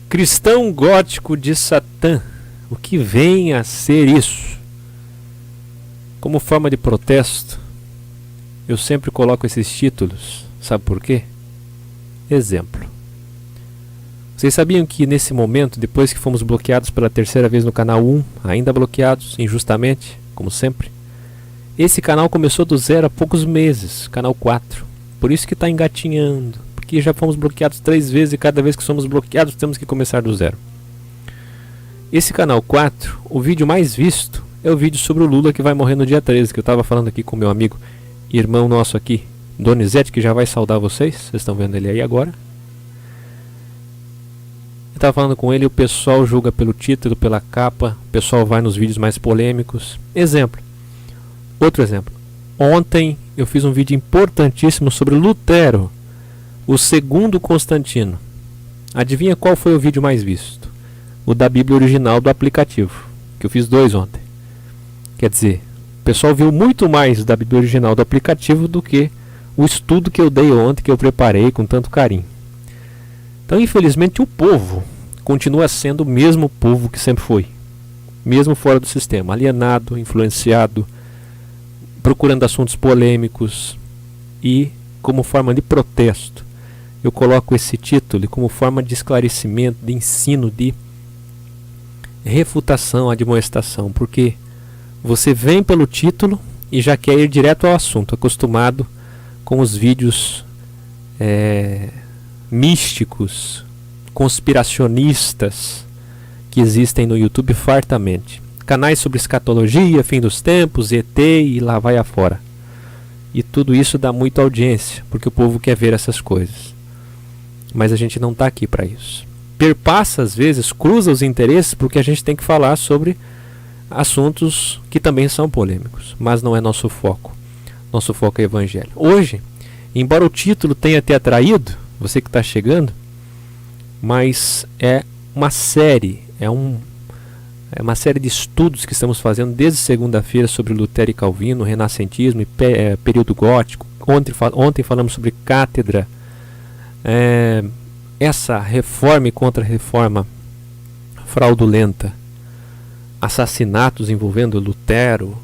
Cristão gótico de Satã. O que vem a ser isso? Como forma de protesto, eu sempre coloco esses títulos. Sabe por quê? Exemplo. Vocês sabiam que nesse momento, depois que fomos bloqueados pela terceira vez no canal 1, ainda bloqueados injustamente, como sempre, esse canal começou do zero há poucos meses, canal 4. Por isso que está engatinhando, porque já fomos bloqueados 3 vezes e cada vez que somos bloqueados temos que começar do zero. Esse canal 4, o vídeo mais visto é o vídeo sobre o Lula que vai morrer no dia 13, que eu estava falando aqui com meu amigo, irmão nosso aqui, Donizete, que já vai saudar vocês. Vocês estão vendo ele aí agora. Eu estava falando com ele, o pessoal julga pelo título, pela capa, o pessoal vai nos vídeos mais polêmicos. Exemplo. Outro exemplo. Ontem eu fiz um vídeo importantíssimo sobre Lutero, o segundo Constantino. Adivinha qual foi o vídeo mais visto? O da Bíblia original do aplicativo, que eu fiz 2 ontem. Quer dizer, o pessoal viu muito mais da Bíblia original do aplicativo do que o estudo que eu dei ontem, que eu preparei com tanto carinho. Então, infelizmente, o povo continua sendo o mesmo povo que sempre foi. Mesmo fora do sistema, alienado, influenciado, procurando assuntos polêmicos. E, como forma de protesto, eu coloco esse título como forma de esclarecimento, de ensino, de refutação, admoestação. Porque você vem pelo título e já quer ir direto ao assunto, acostumado com os vídeos místicos, conspiracionistas que existem no YouTube fartamente. Canais sobre escatologia, fim dos tempos, ET e lá vai afora. E tudo isso dá muita audiência, porque o povo quer ver essas coisas. Mas a gente não está aqui para isso. Perpassa às vezes, cruza os interesses, porque a gente tem que falar sobre assuntos que também são polêmicos, mas não é nosso foco. Nosso foco é o Evangelho. Hoje, embora o título tenha te atraído, você que está chegando, mas é uma série, é uma série de estudos que estamos fazendo desde segunda-feira sobre Lutero e Calvino, renascentismo e período gótico. Ontem falamos sobre cátedra, essa reforma e contra-reforma fraudulenta, assassinatos envolvendo Lutero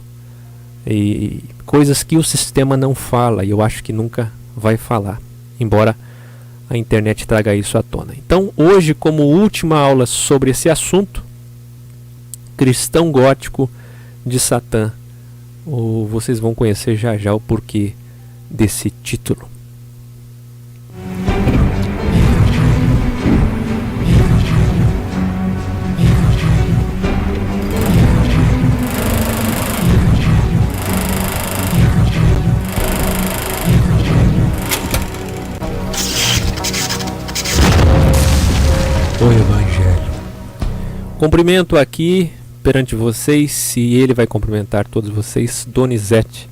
e coisas que o sistema não fala, e eu acho que nunca vai falar, embora a internet traga isso à tona. Então, hoje, como última aula sobre esse assunto, cristão gótico de Satã, vocês vão conhecer já já o porquê desse título. O Evangelho. Cumprimento aqui perante vocês, e ele vai cumprimentar todos vocês, Donizete,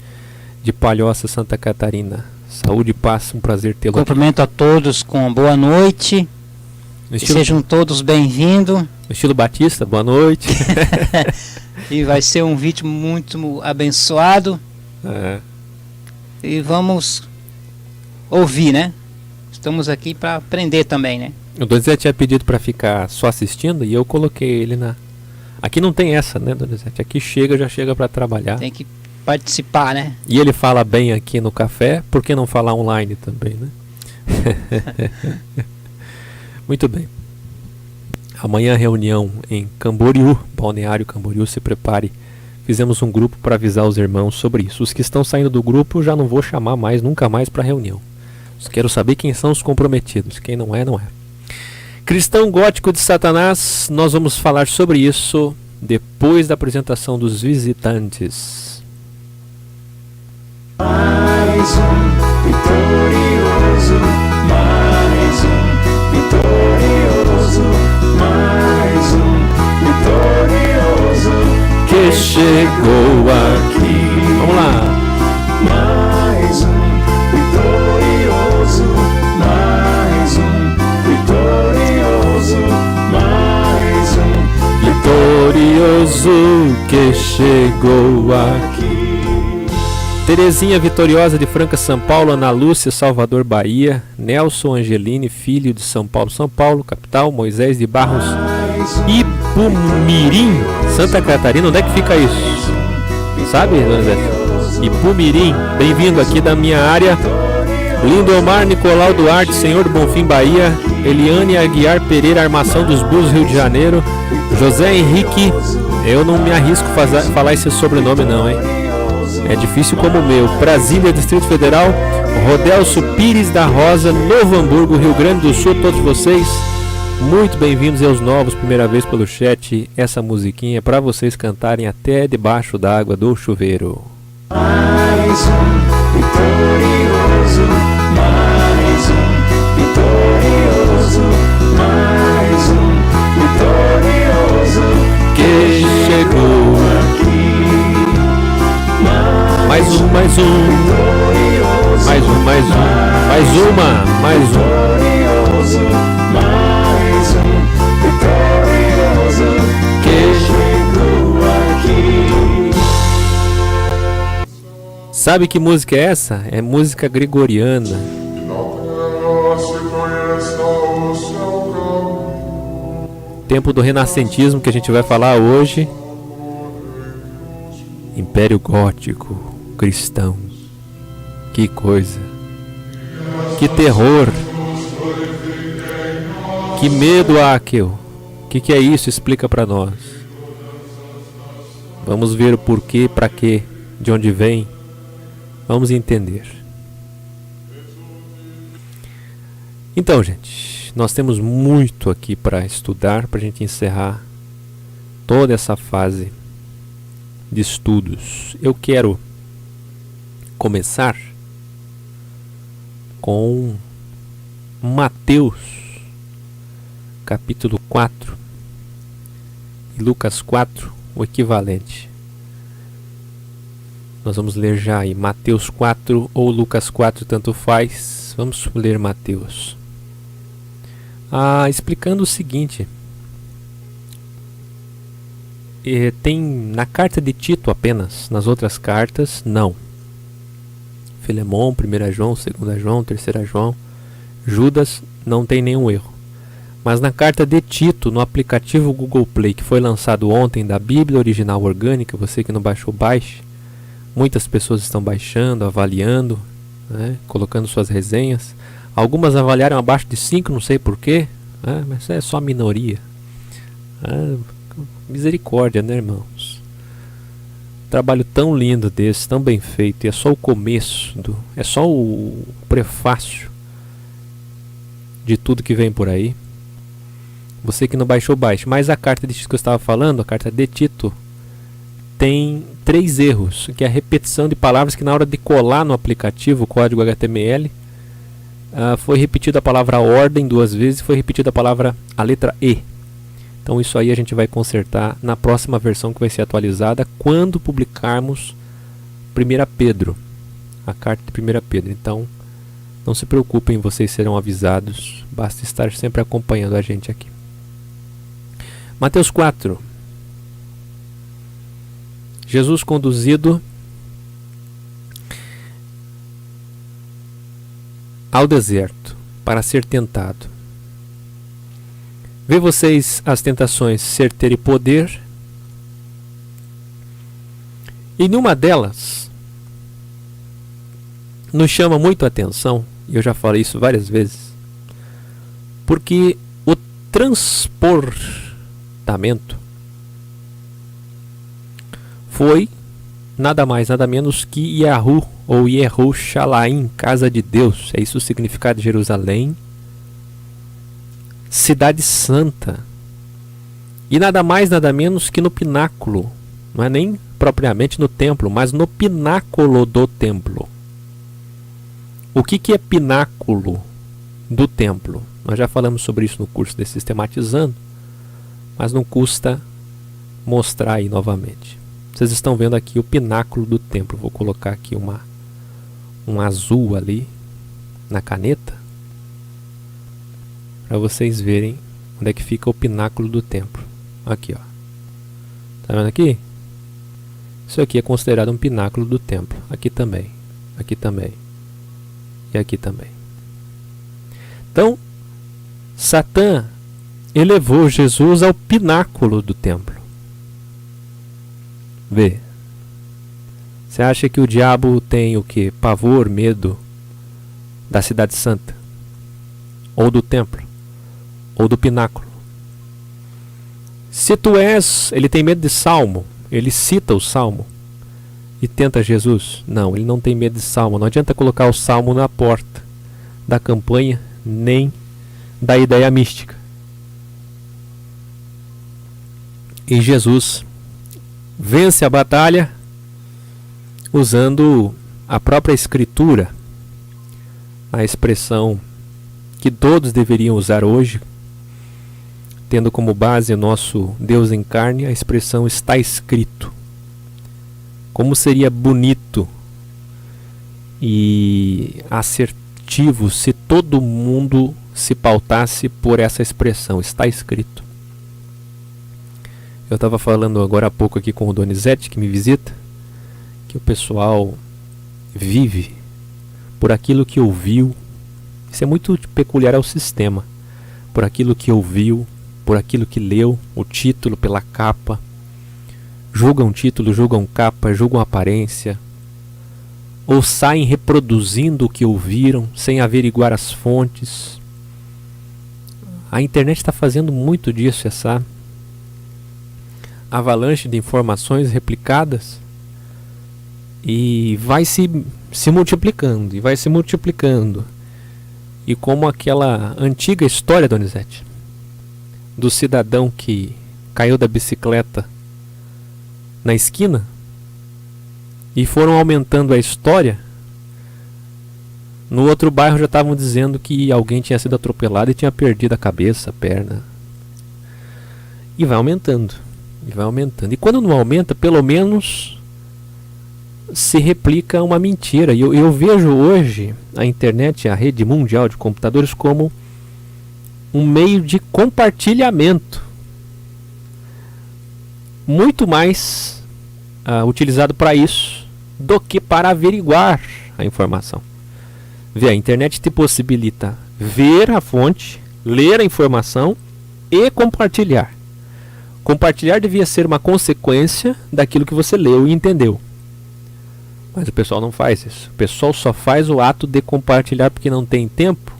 de Palhoça, Santa Catarina. Saúde e paz, um prazer tê-lo aqui. Cumprimento a todos com boa noite. Sejam todos bem-vindos. Estilo Batista, boa noite. E vai ser um vídeo muito abençoado. E vamos ouvir, né? Estamos aqui para aprender também, né? O Donizete tinha pedido para ficar só assistindo e eu coloquei ele na... Aqui não tem essa, né, Donizete? Aqui já chega para trabalhar. Tem que participar, né? E ele fala bem aqui no café, por que não falar online também, né? Muito bem. Amanhã reunião em Camboriú, Balneário Camboriú, se prepare. Fizemos um grupo para avisar os irmãos sobre isso. Os que estão saindo do grupo eu já não vou chamar mais, nunca mais para reunião. Quero saber quem são os comprometidos. Quem não é, não é. Cristão gótico de Satanás, nós vamos falar sobre isso depois da apresentação dos visitantes. Mais vitorioso, vitorioso, que chegou aqui. Vamos lá. Mais vitorioso, vitorioso, que chegou aqui. Terezinha Vitoriosa de Franca, São Paulo. Ana Lúcia, Salvador, Bahia. Nelson Angelini, filho de São Paulo, capital. Moisés de Barros, Ipumirim, Santa Catarina. Onde é que fica isso? Sabe, dona Zé? Ipumirim, bem-vindo aqui da minha área. Lindomar Nicolau Duarte, Senhor do Bonfim, Bahia. Eliane Aguiar Pereira, Armação dos Búzios, Rio de Janeiro. José Henrique, eu não me arrisco a falar esse sobrenome não, hein? É difícil como o meu. Brasília, Distrito Federal. Rodelso Pires da Rosa, Novo Hamburgo, Rio Grande do Sul. Todos vocês, muito bem-vindos aos novos, primeira vez pelo chat. Essa musiquinha é para vocês cantarem até debaixo d'água do chuveiro. Mais vitorioso, vitorioso, vitorioso, Que chegou aqui. mais um, mais uma. Vitorioso, vitorioso, Que chegou aqui. Sabe que música é essa? É música gregoriana. Tempo do renascentismo que a gente vai falar hoje. Império Gótico, cristão. Que coisa. Que terror. Que medo, Akel. O que é isso? Explica pra nós. Vamos ver o porquê, pra quê, de onde vem. Vamos entender. Então, gente, nós temos muito aqui para estudar, para a gente encerrar toda essa fase de estudos. Eu quero começar com Mateus, capítulo 4, e Lucas 4, o equivalente. Nós vamos ler já aí Mateus 4 ou Lucas 4, tanto faz. Vamos ler Mateus. Explicando o seguinte. Tem na carta de Tito apenas, nas outras cartas não. Filemon, 1 João, 2 João, 3 João, Judas, não tem nenhum erro. Mas na carta de Tito, no aplicativo Google Play, que foi lançado ontem, da Bíblia Original Orgânica, você que não baixou, baixe. Muitas pessoas estão baixando, avaliando, né, colocando suas resenhas. Algumas avaliaram abaixo de 5, não sei porquê, né, mas é só a minoria. Misericórdia, né, irmãos? Trabalho tão lindo desse, tão bem feito, e é só o começo, é só o prefácio de tudo que vem por aí. Você que não baixou, baixe. Mas a carta de Tito que eu estava falando, a carta de Tito, tem 3 erros, que é a repetição de palavras que na hora de colar no aplicativo, o código HTML, foi repetida a palavra ordem 2 vezes e foi repetida a letra E. Então isso aí a gente vai consertar na próxima versão que vai ser atualizada quando publicarmos 1 Pedro, a carta de 1 Pedro. Então não se preocupem, vocês serão avisados, basta estar sempre acompanhando a gente aqui. Mateus 4. Jesus conduzido ao deserto para ser tentado. Vê vocês as tentações ser, ter e poder. E numa delas nos chama muito a atenção, e eu já falei isso várias vezes, porque o transportamento foi nada mais, nada menos que Yahu, ou Yerushalayim, casa de Deus. É isso o significado de Jerusalém, cidade santa. E nada mais, nada menos que no pináculo, não é nem propriamente no templo, mas no pináculo do templo. O que é pináculo do templo? Nós já falamos sobre isso no curso de Sistematizando, mas não custa mostrar aí novamente. Vocês estão vendo aqui o pináculo do templo. Vou colocar aqui um azul ali na caneta para vocês verem onde é que fica o pináculo do templo. Aqui, ó. Tá vendo aqui? Isso aqui é considerado um pináculo do templo. Aqui também, aqui também e aqui também. Então, Satã elevou Jesus ao pináculo do templo. Vê. Você acha que o diabo tem o que? Pavor, medo da cidade santa? Ou do templo? Ou do pináculo? Se tu és, ele tem medo de salmo, ele cita o salmo e tenta Jesus. Não, ele não tem medo de salmo. Não adianta colocar o salmo na porta da campanha, nem da ideia mística. E Jesus vence a batalha usando a própria escritura, a expressão que todos deveriam usar hoje, tendo como base o nosso Deus em carne, a expressão está escrito. Como seria bonito e assertivo se todo mundo se pautasse por essa expressão, está escrito. Eu estava falando agora há pouco aqui com o Donizete, que me visita, que o pessoal vive por aquilo que ouviu. Isso é muito peculiar ao sistema. Por aquilo que ouviu, por aquilo que leu, o título, pela capa. Julgam título, julgam capa, julgam aparência. Ou saem reproduzindo o que ouviram, sem averiguar as fontes. A internet está fazendo muito disso, essa avalanche de informações replicadas. E vai se multiplicando, e vai se multiplicando. E como aquela antiga história, Donizete, do cidadão que caiu da bicicleta na esquina, e foram aumentando a história. No outro bairro já estavam dizendo que alguém tinha sido atropelado e tinha perdido a cabeça, a perna. E vai aumentando, e vai aumentando. E quando não aumenta, pelo menos se replica uma mentira. E eu vejo hoje a internet, a rede mundial de computadores, como um meio de compartilhamento muito mais utilizado para isso do que para averiguar a informação. Vê, a internet te possibilita ver a fonte, ler a informação e compartilhar. Compartilhar devia ser uma consequência daquilo que você leu e entendeu. Mas o pessoal não faz isso. O pessoal só faz o ato de compartilhar porque não tem tempo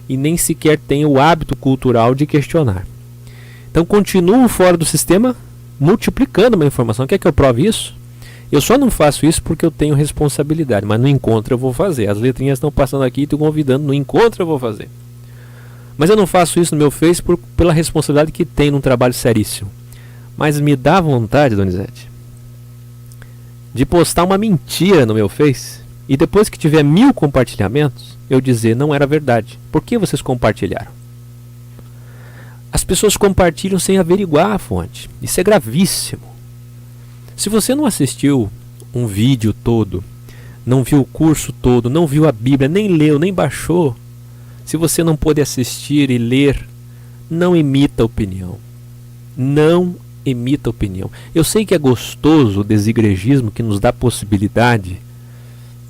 e nem sequer tem o hábito cultural de questionar. Então continuo fora do sistema, multiplicando uma informação. Quer que eu prove isso? Eu só não faço isso porque eu tenho responsabilidade, mas no encontro eu vou fazer. As letrinhas estão passando aqui e estou convidando, no encontro eu vou fazer. Mas eu não faço isso no meu Face pela responsabilidade que tenho num trabalho seríssimo. Mas me dá vontade, Donizete, de postar uma mentira no meu Face e depois que tiver 1000 compartilhamentos, eu dizer não era verdade. Por que vocês compartilharam? As pessoas compartilham sem averiguar a fonte. Isso é gravíssimo. Se você não assistiu um vídeo todo, não viu o curso todo, não viu a Bíblia, nem leu, nem baixou, se você não pôde assistir e ler, não emita opinião. Não emita opinião. Eu sei que é gostoso o desigrejismo que nos dá a possibilidade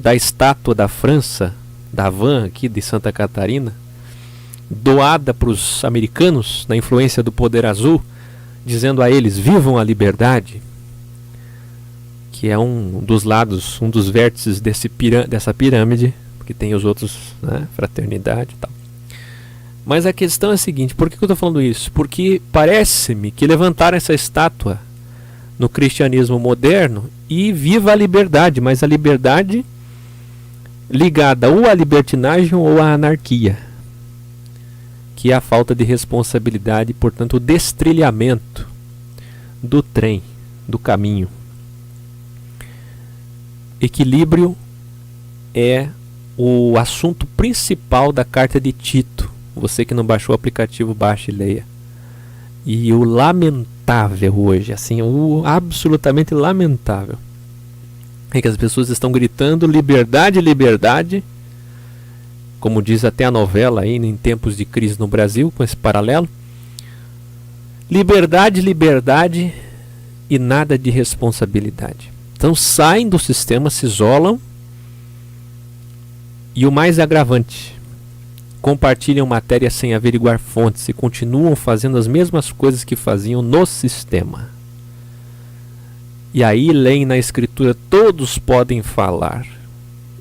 da estátua da França, da Van aqui de Santa Catarina, doada para os americanos na influência do poder azul, dizendo a eles, vivam a liberdade, que é um dos lados, um dos vértices dessa pirâmide, porque tem os outros, né, fraternidade e tal. Mas a questão é a seguinte, por que eu estou falando isso? Porque parece-me que levantaram essa estátua no cristianismo moderno e viva a liberdade, mas a liberdade ligada ou à libertinagem ou à anarquia, que é a falta de responsabilidade e, portanto, o destrilhamento do trem, do caminho. Equilíbrio é o assunto principal da carta de Tito. Você que não baixou o aplicativo, baixe e leia. E o lamentável hoje, assim, o absolutamente lamentável, é que as pessoas estão gritando liberdade, liberdade, como diz até a novela aí, em tempos de crise no Brasil, com esse paralelo. Liberdade, liberdade e nada de responsabilidade. Então saem do sistema, se isolam. E o mais agravante, compartilham matéria sem averiguar fontes e continuam fazendo as mesmas coisas que faziam no sistema. E aí leem na escritura, todos podem falar,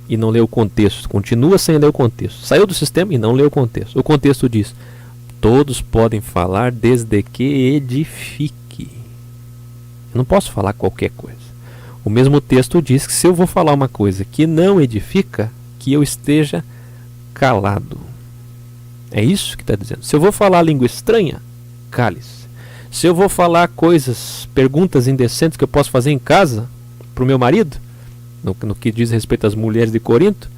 e não lê o contexto, continua sem ler o contexto. Saiu do sistema e não lê o contexto. O contexto diz, todos podem falar desde que edifique. Eu não posso falar qualquer coisa. O mesmo texto diz que se eu vou falar uma coisa que não edifica, que eu esteja calado. É isso que está dizendo. Se eu vou falar língua estranha, cale-se. Se eu vou falar coisas, perguntas indecentes que eu posso fazer em casa para o meu marido, no que diz respeito às mulheres de Corinto,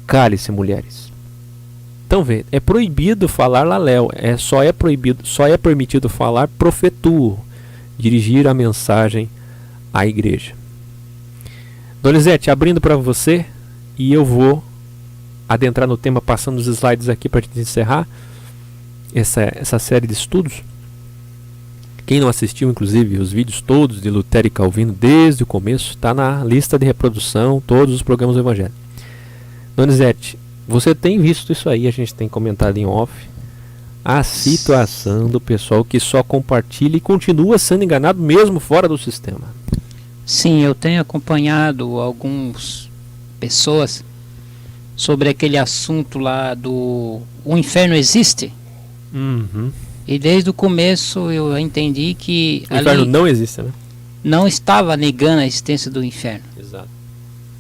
cale-se, mulheres. Então vê, é proibido falar laléu, só é permitido falar profetuo, dirigir a mensagem à igreja. Donizete, abrindo para você, e eu vou adentrar no tema passando os slides aqui para a gente encerrar essa série de estudos. Quem não assistiu, inclusive, os vídeos todos de Lutero e Calvino desde o começo, está na lista de reprodução, todos os programas do Evangelho. Donizete, você tem visto isso aí, a gente tem comentado em off, a situação do pessoal que só compartilha e continua sendo enganado mesmo fora do sistema. Sim, eu tenho acompanhado algumas pessoas sobre aquele assunto lá do o inferno existe. Uhum. E desde o começo eu entendi que O inferno não existe, né? não estava negando a existência do inferno, Exato.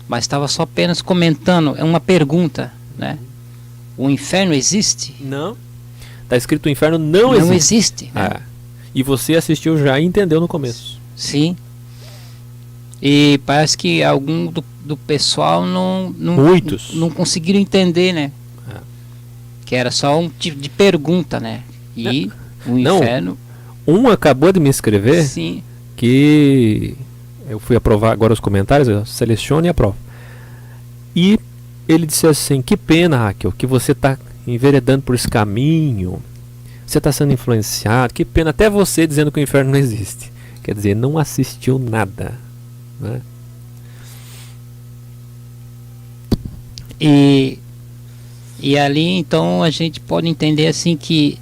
mas estava só apenas comentando, é uma pergunta, né? O inferno existe? Não. Está escrito o inferno não Não existe. existe, né? Ah, e você assistiu já e entendeu no começo. Sim. E parece que algum do pessoal Muitos. não conseguiram entender, né? É. Que era só um tipo de pergunta, né? E o Não. inferno, Um acabou de me escrever sim. que eu fui aprovar agora os comentários, eu seleciono e aprovo. E ele disse assim, que pena, Raquel, que você está enveredando por esse caminho, você está sendo influenciado, que pena, até você dizendo que o inferno não existe. Quer dizer, não assistiu nada, né? E ali então a gente pode entender assim que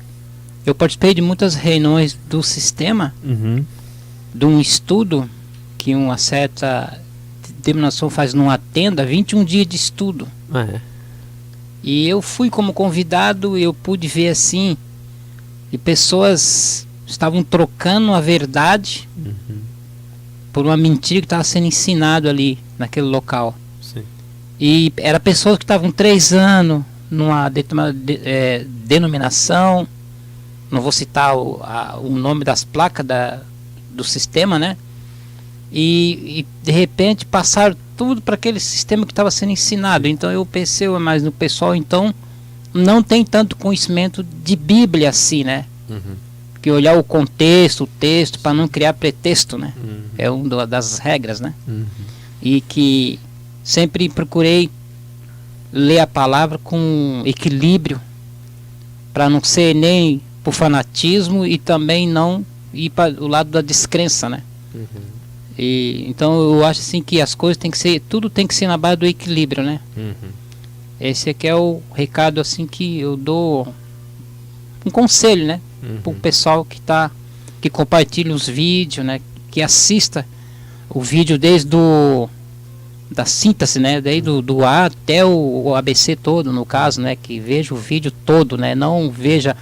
eu participei de muitas reuniões do sistema, Uhum. de um estudo que uma certa denominação faz numa tenda, 21 dias de estudo. É. E eu fui como convidado e eu pude ver assim, e pessoas estavam trocando a verdade Uhum. por uma mentira que estava sendo ensinado ali naquele local. Sim. E era pessoas que estavam 3 anos numa denominação, não vou citar o nome das placas do sistema, né? E de repente passaram tudo para aquele sistema que estava sendo ensinado. Então eu pensei, mas no pessoal então não tem tanto conhecimento de Bíblia assim, né? Uhum. Que olhar o contexto, o texto, para não criar pretexto, né? Uhum. É uma das regras, né? Uhum. E que sempre procurei ler a palavra com equilíbrio, para não ser nem por fanatismo e também não ir para o lado da descrença, né? Uhum. E então eu acho assim que as coisas tem que ser, tudo tem que ser na base do equilíbrio, né? Uhum. Esse aqui é o recado assim que eu dou, um conselho, né? Uhum. Para o pessoal que compartilha os vídeos, né? Que assista o vídeo desde da síntese, né? Daí do A até o ABC todo, no caso, né? Que veja o vídeo todo, né? Não veja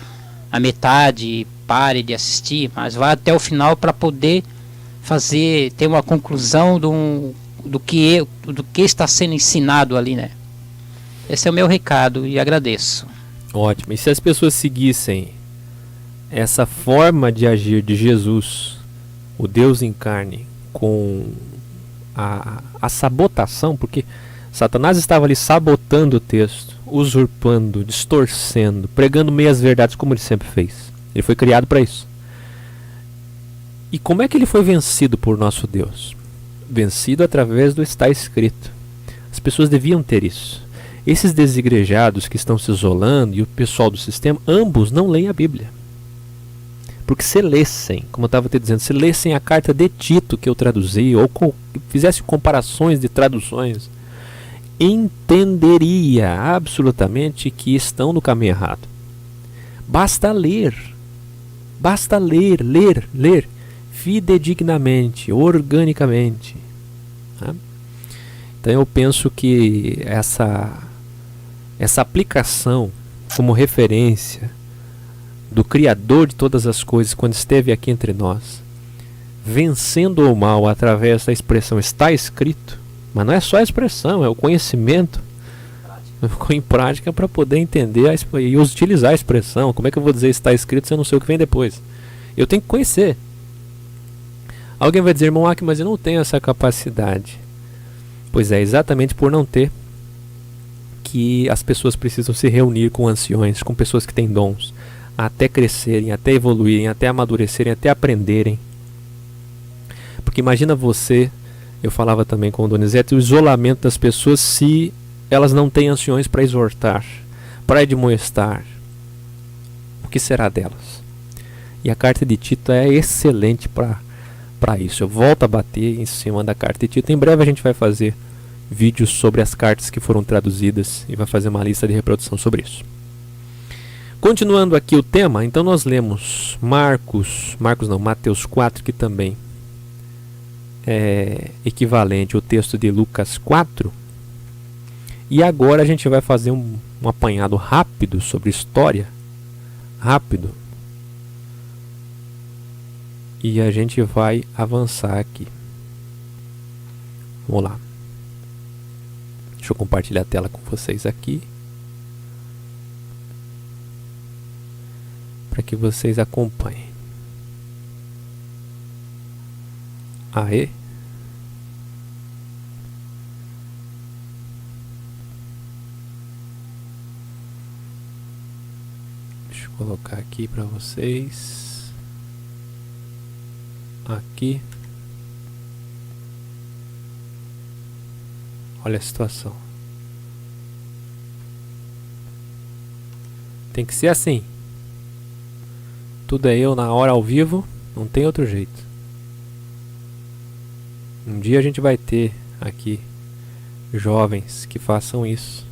a metade e pare de assistir, mas vá até o final para poder ter uma conclusão do que está sendo ensinado ali, né? Esse é o meu recado e agradeço. Ótimo. E se as pessoas seguissem essa forma de agir de Jesus, o Deus em carne, com a sabotação, porque Satanás estava ali sabotando o texto, usurpando, distorcendo, pregando meias verdades, como ele sempre fez. Ele foi criado para isso. E como é que ele foi vencido por nosso Deus? Vencido através do está escrito. As pessoas deviam ter isso. Esses desigrejados que estão se isolando e o pessoal do sistema, ambos não leem a Bíblia. Porque se lessem, como eu estava te dizendo, se lessem a carta de Tito que eu traduzi, ou fizesse comparações de traduções, entenderia absolutamente que estão no caminho errado. Basta ler, ler, fidedignamente, organicamente. Tá? Então eu penso que essa aplicação como referência do Criador de todas as coisas, quando esteve aqui entre nós, vencendo o mal através da expressão está escrito, mas não é só a expressão, é o conhecimento em prática para poder entender e utilizar a expressão. Como é que eu vou dizer está escrito se eu não sei o que vem depois? Eu tenho que conhecer. Alguém vai dizer, irmão Aki, mas eu não tenho essa capacidade. Pois é, exatamente por não ter que as pessoas precisam se reunir com anciões, com pessoas que têm dons, até crescerem, até evoluírem, até amadurecerem, até aprenderem. Porque imagina você, eu falava também com o Donizete, o isolamento das pessoas se elas não têm anciões para exortar, para admoestar. O que será delas? E a carta de Tito é excelente para isso. Eu volto a bater em cima da carta de Tito. Em breve a gente vai fazer vídeos sobre as cartas que foram traduzidas e vai fazer uma lista de reprodução sobre isso. Continuando aqui o tema, então nós lemos Mateus 4, que também é equivalente ao texto de Lucas 4. E agora a gente vai fazer um apanhado rápido sobre história. Rápido. E a gente vai avançar aqui. Vamos lá. Deixa eu compartilhar a tela com vocês aqui, para que vocês acompanhem. Aê! Deixa eu colocar aqui para vocês. Aqui. Olha a situação. Tem que ser assim. Tudo é eu na hora ao vivo, não tem outro jeito. Um dia a gente vai ter aqui jovens que façam isso,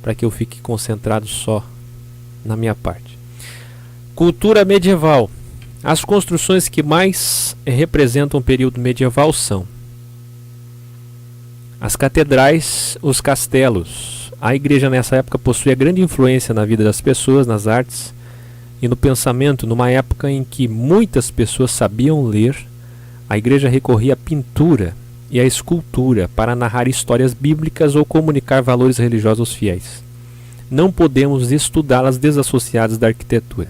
para que eu fique concentrado só na minha parte. Cultura medieval. As construções que mais representam o período medieval são as catedrais, os castelos. A igreja nessa época possuía grande influência na vida das pessoas, nas artes e no pensamento. Numa época em que muitas pessoas sabiam ler, a igreja recorria à pintura e à escultura para narrar histórias bíblicas ou comunicar valores religiosos aos fiéis. Não podemos estudá-las desassociadas da arquitetura.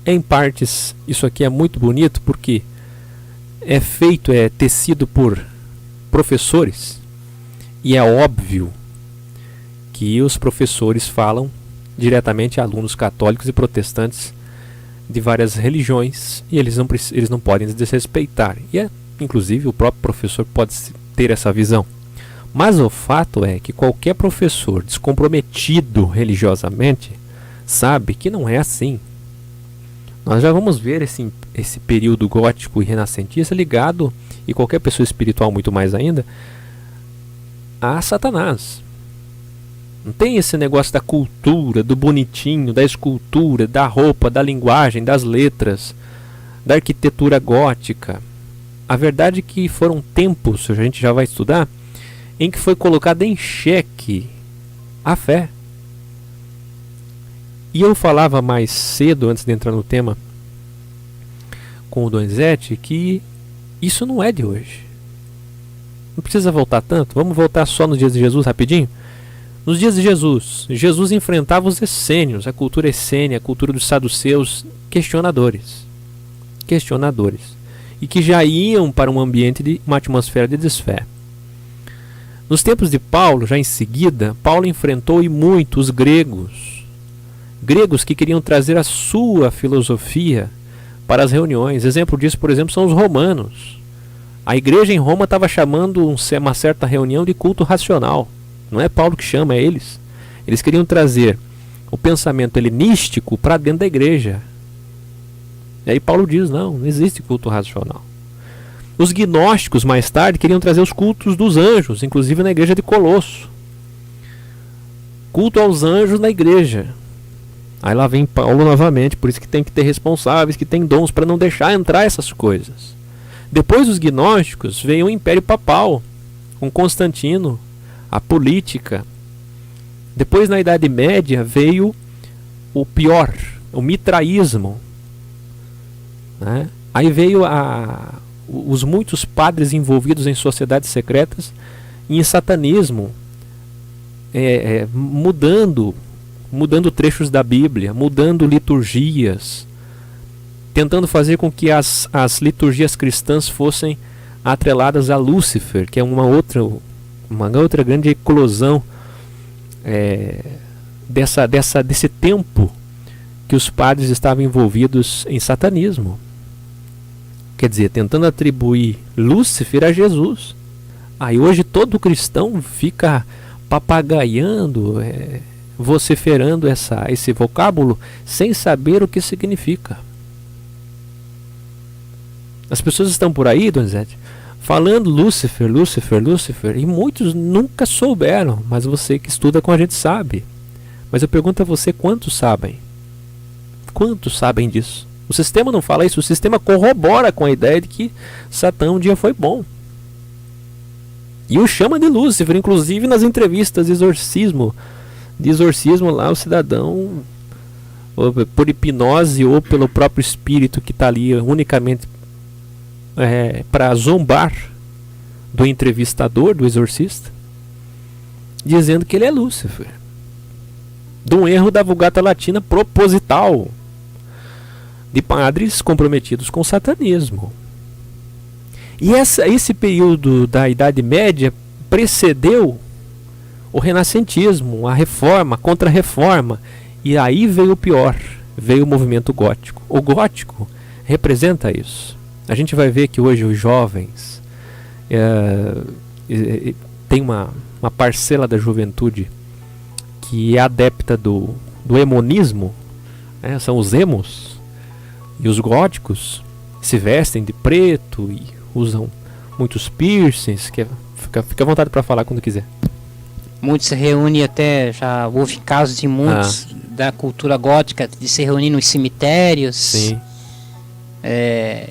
Em partes, isso aqui é muito bonito porque é tecido por professores, e é óbvio que os professores falam diretamente a alunos católicos e protestantes de várias religiões, e eles não podem desrespeitar. E inclusive o próprio professor pode ter essa visão. Mas o fato é que qualquer professor descomprometido religiosamente sabe que não é assim. Nós já vamos ver esse período gótico e renascentista ligado, e qualquer pessoa espiritual muito mais ainda, a Satanás. Não tem esse negócio da cultura, do bonitinho, da escultura, da roupa, da linguagem, das letras, da arquitetura gótica. A verdade é que foram tempos, a gente já vai estudar, em que foi colocada em xeque a fé. E eu falava mais cedo, antes de entrar no tema, com o Donizete, que isso não é de hoje. Não precisa voltar tanto. Vamos voltar só nos dias de Jesus rapidinho. Nos dias de Jesus, Jesus enfrentava os essênios, a cultura essênia, a cultura dos saduceus, questionadores. E que já iam para um ambiente de uma atmosfera de desfé. Nos tempos de Paulo, já em seguida, Paulo enfrentou e muito os gregos. Gregos que queriam trazer a sua filosofia para as reuniões. Exemplo disso, por exemplo, são os romanos. A igreja em Roma estava chamando uma certa reunião de culto racional. Não é Paulo que chama, é eles. Eles queriam trazer o pensamento helenístico para dentro da igreja. E aí Paulo diz, não existe culto racional. Os gnósticos, mais tarde, queriam trazer os cultos dos anjos, inclusive na igreja de Colosso. Culto aos anjos na igreja. Aí lá vem Paulo novamente, por isso que tem que ter responsáveis, que tem dons, para não deixar entrar essas coisas. Depois dos gnósticos, veio o Império Papal, com Constantino, a política. Depois, na Idade Média, veio o pior, o mitraísmo, né? Aí veio os muitos padres envolvidos em sociedades secretas e em satanismo, mudando trechos da Bíblia, mudando liturgias, tentando fazer com que as liturgias cristãs fossem atreladas a Lúcifer, que é uma outra grande eclosão desse tempo que os padres estavam envolvidos em satanismo. Quer dizer, tentando atribuir Lúcifer a Jesus. Aí hoje todo cristão fica papagaiando, vociferando esse vocábulo sem saber o que significa. As pessoas estão por aí, Donizete, falando Lúcifer, Lúcifer, Lúcifer, e muitos nunca souberam, mas você que estuda com a gente sabe. Mas eu pergunto a você, quantos sabem? Quantos sabem disso? O sistema não fala isso, o sistema corrobora com a ideia de que Satã um dia foi bom. E o chama de Lúcifer, inclusive nas entrevistas de exorcismo lá o cidadão, ou por hipnose ou pelo próprio espírito que está ali unicamente para zombar do entrevistador, do exorcista, dizendo que ele é Lúcifer, de um erro da Vulgata Latina proposital, de padres comprometidos com o satanismo. E esse período da Idade Média precedeu o renascentismo, a reforma, a contra-reforma, e aí veio o pior, veio o movimento gótico. O gótico representa isso. A gente vai ver que hoje os jovens tem uma parcela da juventude que é adepta do emonismo, são os emos, e os góticos se vestem de preto e usam muitos piercings, fica à vontade para falar quando quiser. Muitos se reúnem, até já houve casos de muitos da cultura gótica de se reunir nos cemitérios. Sim.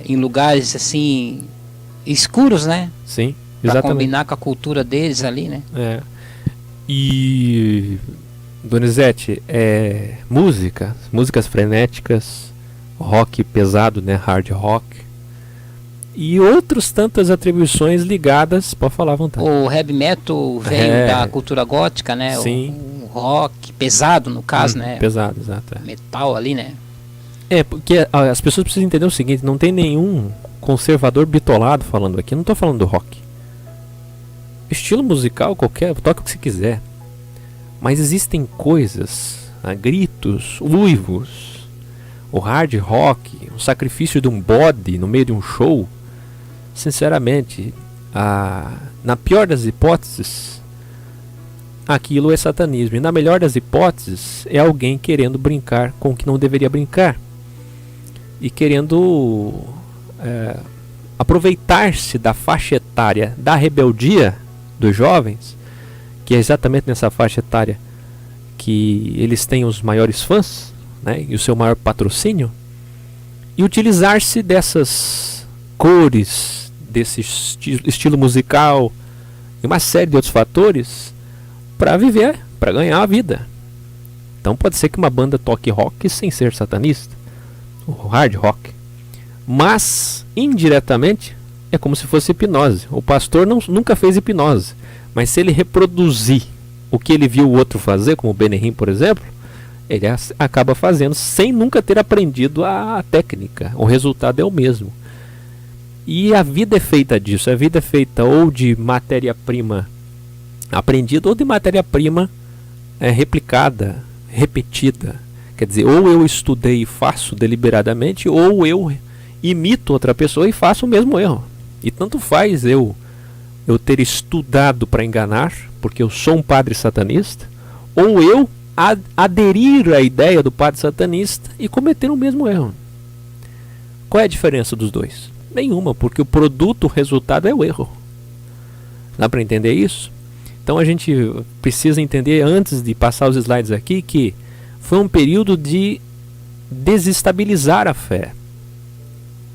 Em lugares assim escuros, né? Sim, pra exatamente. combinar com a cultura deles ali, né? E Donizete, músicas frenéticas, rock pesado, né? Hard rock. E outras tantas atribuições ligadas, pode falar à vontade. O heavy metal veio da cultura gótica, né? Sim. O rock pesado, no caso, né? Pesado, exato. Metal ali, né? Porque as pessoas precisam entender o seguinte, não tem nenhum conservador bitolado falando aqui, não estou falando do rock. Estilo musical qualquer, toca o que você quiser. Mas existem coisas, gritos, uivos, o hard rock, o sacrifício de um bode no meio de um show. Sinceramente, na pior das hipóteses, aquilo é satanismo. E na melhor das hipóteses, é alguém querendo brincar com o que não deveria brincar. E querendo aproveitar-se da faixa etária da rebeldia dos jovens, que é exatamente nessa faixa etária que eles têm os maiores fãs, né, e o seu maior patrocínio, e utilizar-se dessas cores, desse estilo musical e uma série de outros fatores para viver, para ganhar a vida. Então pode ser que uma banda toque rock sem ser satanista, o hard rock, mas indiretamente é como se fosse hipnose. O pastor nunca fez hipnose, mas se ele reproduzir o que ele viu o outro fazer, como o Benihim, por exemplo, ele acaba fazendo sem nunca ter aprendido a técnica. O resultado é o mesmo. E a vida é feita disso. A vida é feita ou de matéria-prima aprendida ou de matéria-prima replicada, repetida. Quer dizer, ou eu estudei e faço deliberadamente, ou eu imito outra pessoa e faço o mesmo erro. E tanto faz eu ter estudado para enganar, porque eu sou um padre satanista, ou eu aderir à ideia do padre satanista e cometer o mesmo erro. Qual é a diferença dos dois? Nenhuma, porque o produto, o resultado é o erro. Dá para entender isso? Então a gente precisa entender, antes de passar os slides aqui, que foi um período de desestabilizar a fé,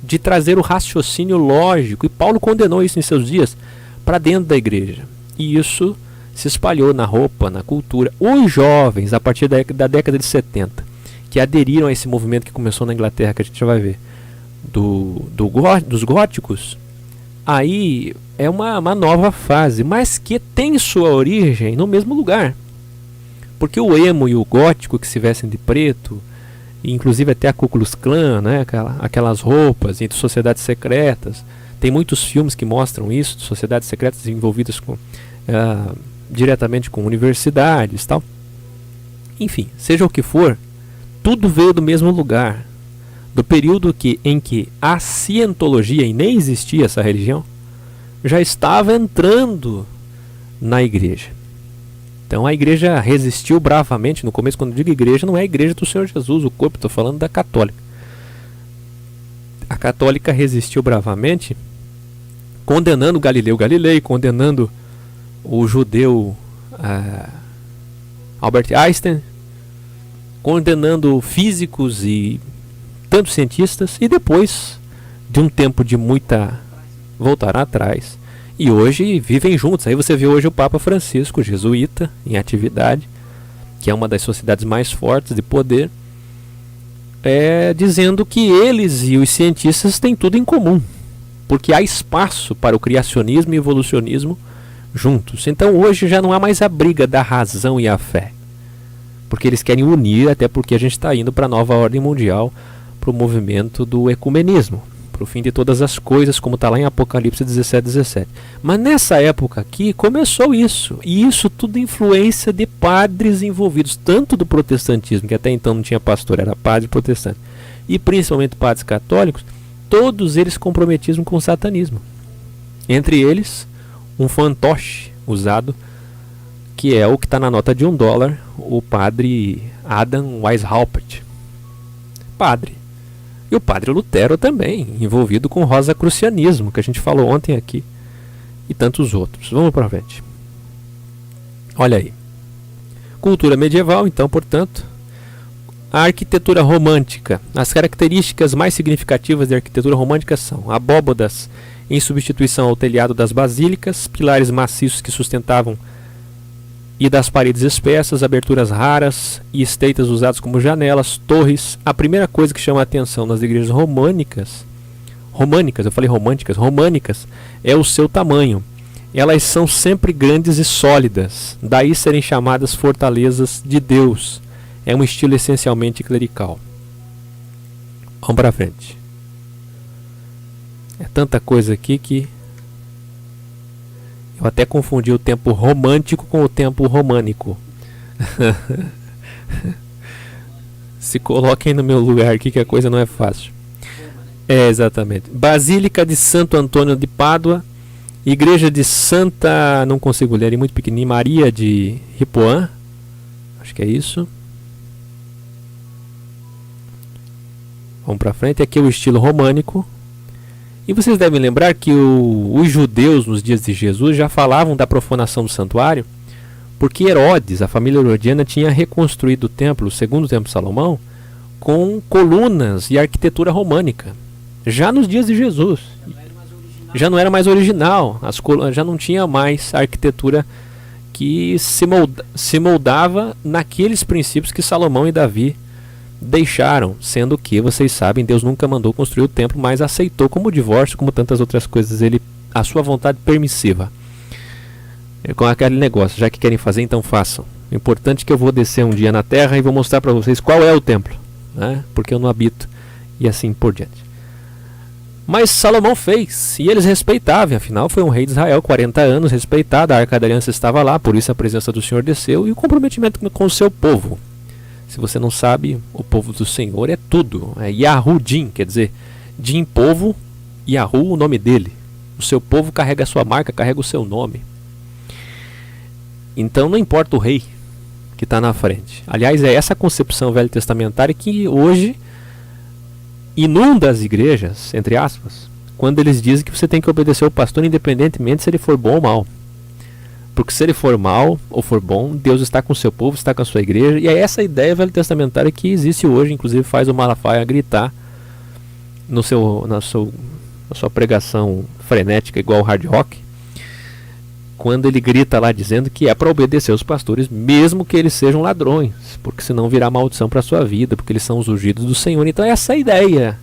de trazer o raciocínio lógico, e Paulo condenou isso em seus dias, para dentro da igreja. E isso se espalhou na roupa, na cultura. Os jovens, a partir da década de 70, que aderiram a esse movimento que começou na Inglaterra, que a gente já vai ver, dos góticos, aí é uma nova fase, mas que tem sua origem no mesmo lugar. Porque o emo e o gótico, que se vestem de preto, inclusive até a Ku Klux Klan, né, aquelas roupas de sociedades secretas, tem muitos filmes que mostram isso, de sociedades secretas envolvidas diretamente com universidades, tal. Enfim, seja o que for, tudo veio do mesmo lugar, do período em que a cientologia, e nem existia essa religião, já estava entrando na igreja. Então a igreja resistiu bravamente. No começo, quando eu digo igreja, não é a igreja do Senhor Jesus, o corpo, estou falando da católica. A católica resistiu bravamente, condenando Galileu Galilei, condenando o judeu Albert Einstein, condenando físicos e tantos cientistas, e depois de um tempo de muita... voltaram atrás. E hoje vivem juntos. Aí você vê hoje o Papa Francisco, jesuíta, em atividade, que é uma das sociedades mais fortes de poder, dizendo que eles e os cientistas têm tudo em comum, porque há espaço para o criacionismo e evolucionismo juntos. Então hoje já não há mais a briga da razão e a fé, porque eles querem unir, até porque a gente está indo para a nova ordem mundial, para o movimento do ecumenismo, para o fim de todas as coisas, como está lá em Apocalipse 17:17. Mas nessa época aqui começou isso, e isso tudo influência de padres envolvidos, tanto do protestantismo, que até então não tinha pastor, era padre protestante, e principalmente padres católicos, todos eles comprometidos com o satanismo. Entre eles, um fantoche usado, que é o que está na nota de $1, o padre Adam Weishaupt. Padre. E o padre Lutero também, envolvido com o rosacrucianismo, que a gente falou ontem aqui, e tantos outros. Vamos para frente. Olha aí. Cultura medieval, então, portanto. A arquitetura romântica. As características mais significativas da arquitetura romântica são abóbadas em substituição ao telhado das basílicas, pilares maciços que sustentavam e das paredes espessas, aberturas raras e estreitas usadas como janelas, torres. A primeira coisa que chama a atenção nas igrejas românicas, eu falei românticas, é o seu tamanho. Elas são sempre grandes e sólidas, daí serem chamadas fortalezas de Deus. É um estilo essencialmente clerical. Vamos para frente. É tanta coisa aqui que eu até confundi o tempo romântico com o tempo românico. Se coloquem no meu lugar aqui que a coisa não é fácil. Exatamente. Basílica de Santo Antônio de Pádua. Igreja de Santa... não consigo ler, é muito pequenininho. Maria de Ripoã. Acho que é isso. Vamos para frente. Aqui é o estilo românico. E vocês devem lembrar que os judeus nos dias de Jesus já falavam da profanação do santuário, porque Herodes, a família herodiana, tinha reconstruído o templo, o segundo templo de Salomão, com colunas e arquitetura românica, já nos dias de Jesus. Já não era mais original, já não tinha mais a arquitetura que se moldava naqueles princípios que Salomão e Davi deixaram, sendo que, vocês sabem, Deus nunca mandou construir o templo, mas aceitou como divórcio, como tantas outras coisas, a sua vontade permissiva. É com aquele negócio, já que querem fazer, então façam. O importante é que eu vou descer um dia na terra e vou mostrar para vocês qual é o templo, né? Porque eu não habito, e assim por diante. Mas Salomão fez, e eles respeitavam, afinal foi um rei de Israel, 40 anos, respeitado, a Arca da Aliança estava lá, por isso a presença do Senhor desceu, e o comprometimento com o seu povo. Se você não sabe, o povo do Senhor é tudo. É Yahudim, quer dizer, Din povo, Yahu o nome dele. O seu povo carrega a sua marca, carrega o seu nome. Então não importa o rei que está na frente. Aliás, é essa concepção velho testamentária que hoje inunda as igrejas, entre aspas, quando eles dizem que você tem que obedecer ao pastor independentemente se ele for bom ou mal. Porque se ele for mal ou for bom, Deus está com o seu povo, está com a sua igreja. E é essa ideia velho-testamentária que existe hoje, inclusive faz o Malafaia gritar na sua pregação frenética igual hard rock, quando ele grita lá dizendo que é para obedecer os pastores, mesmo que eles sejam ladrões, porque senão virá maldição para a sua vida, porque eles são os ungidos do Senhor. Então é essa ideia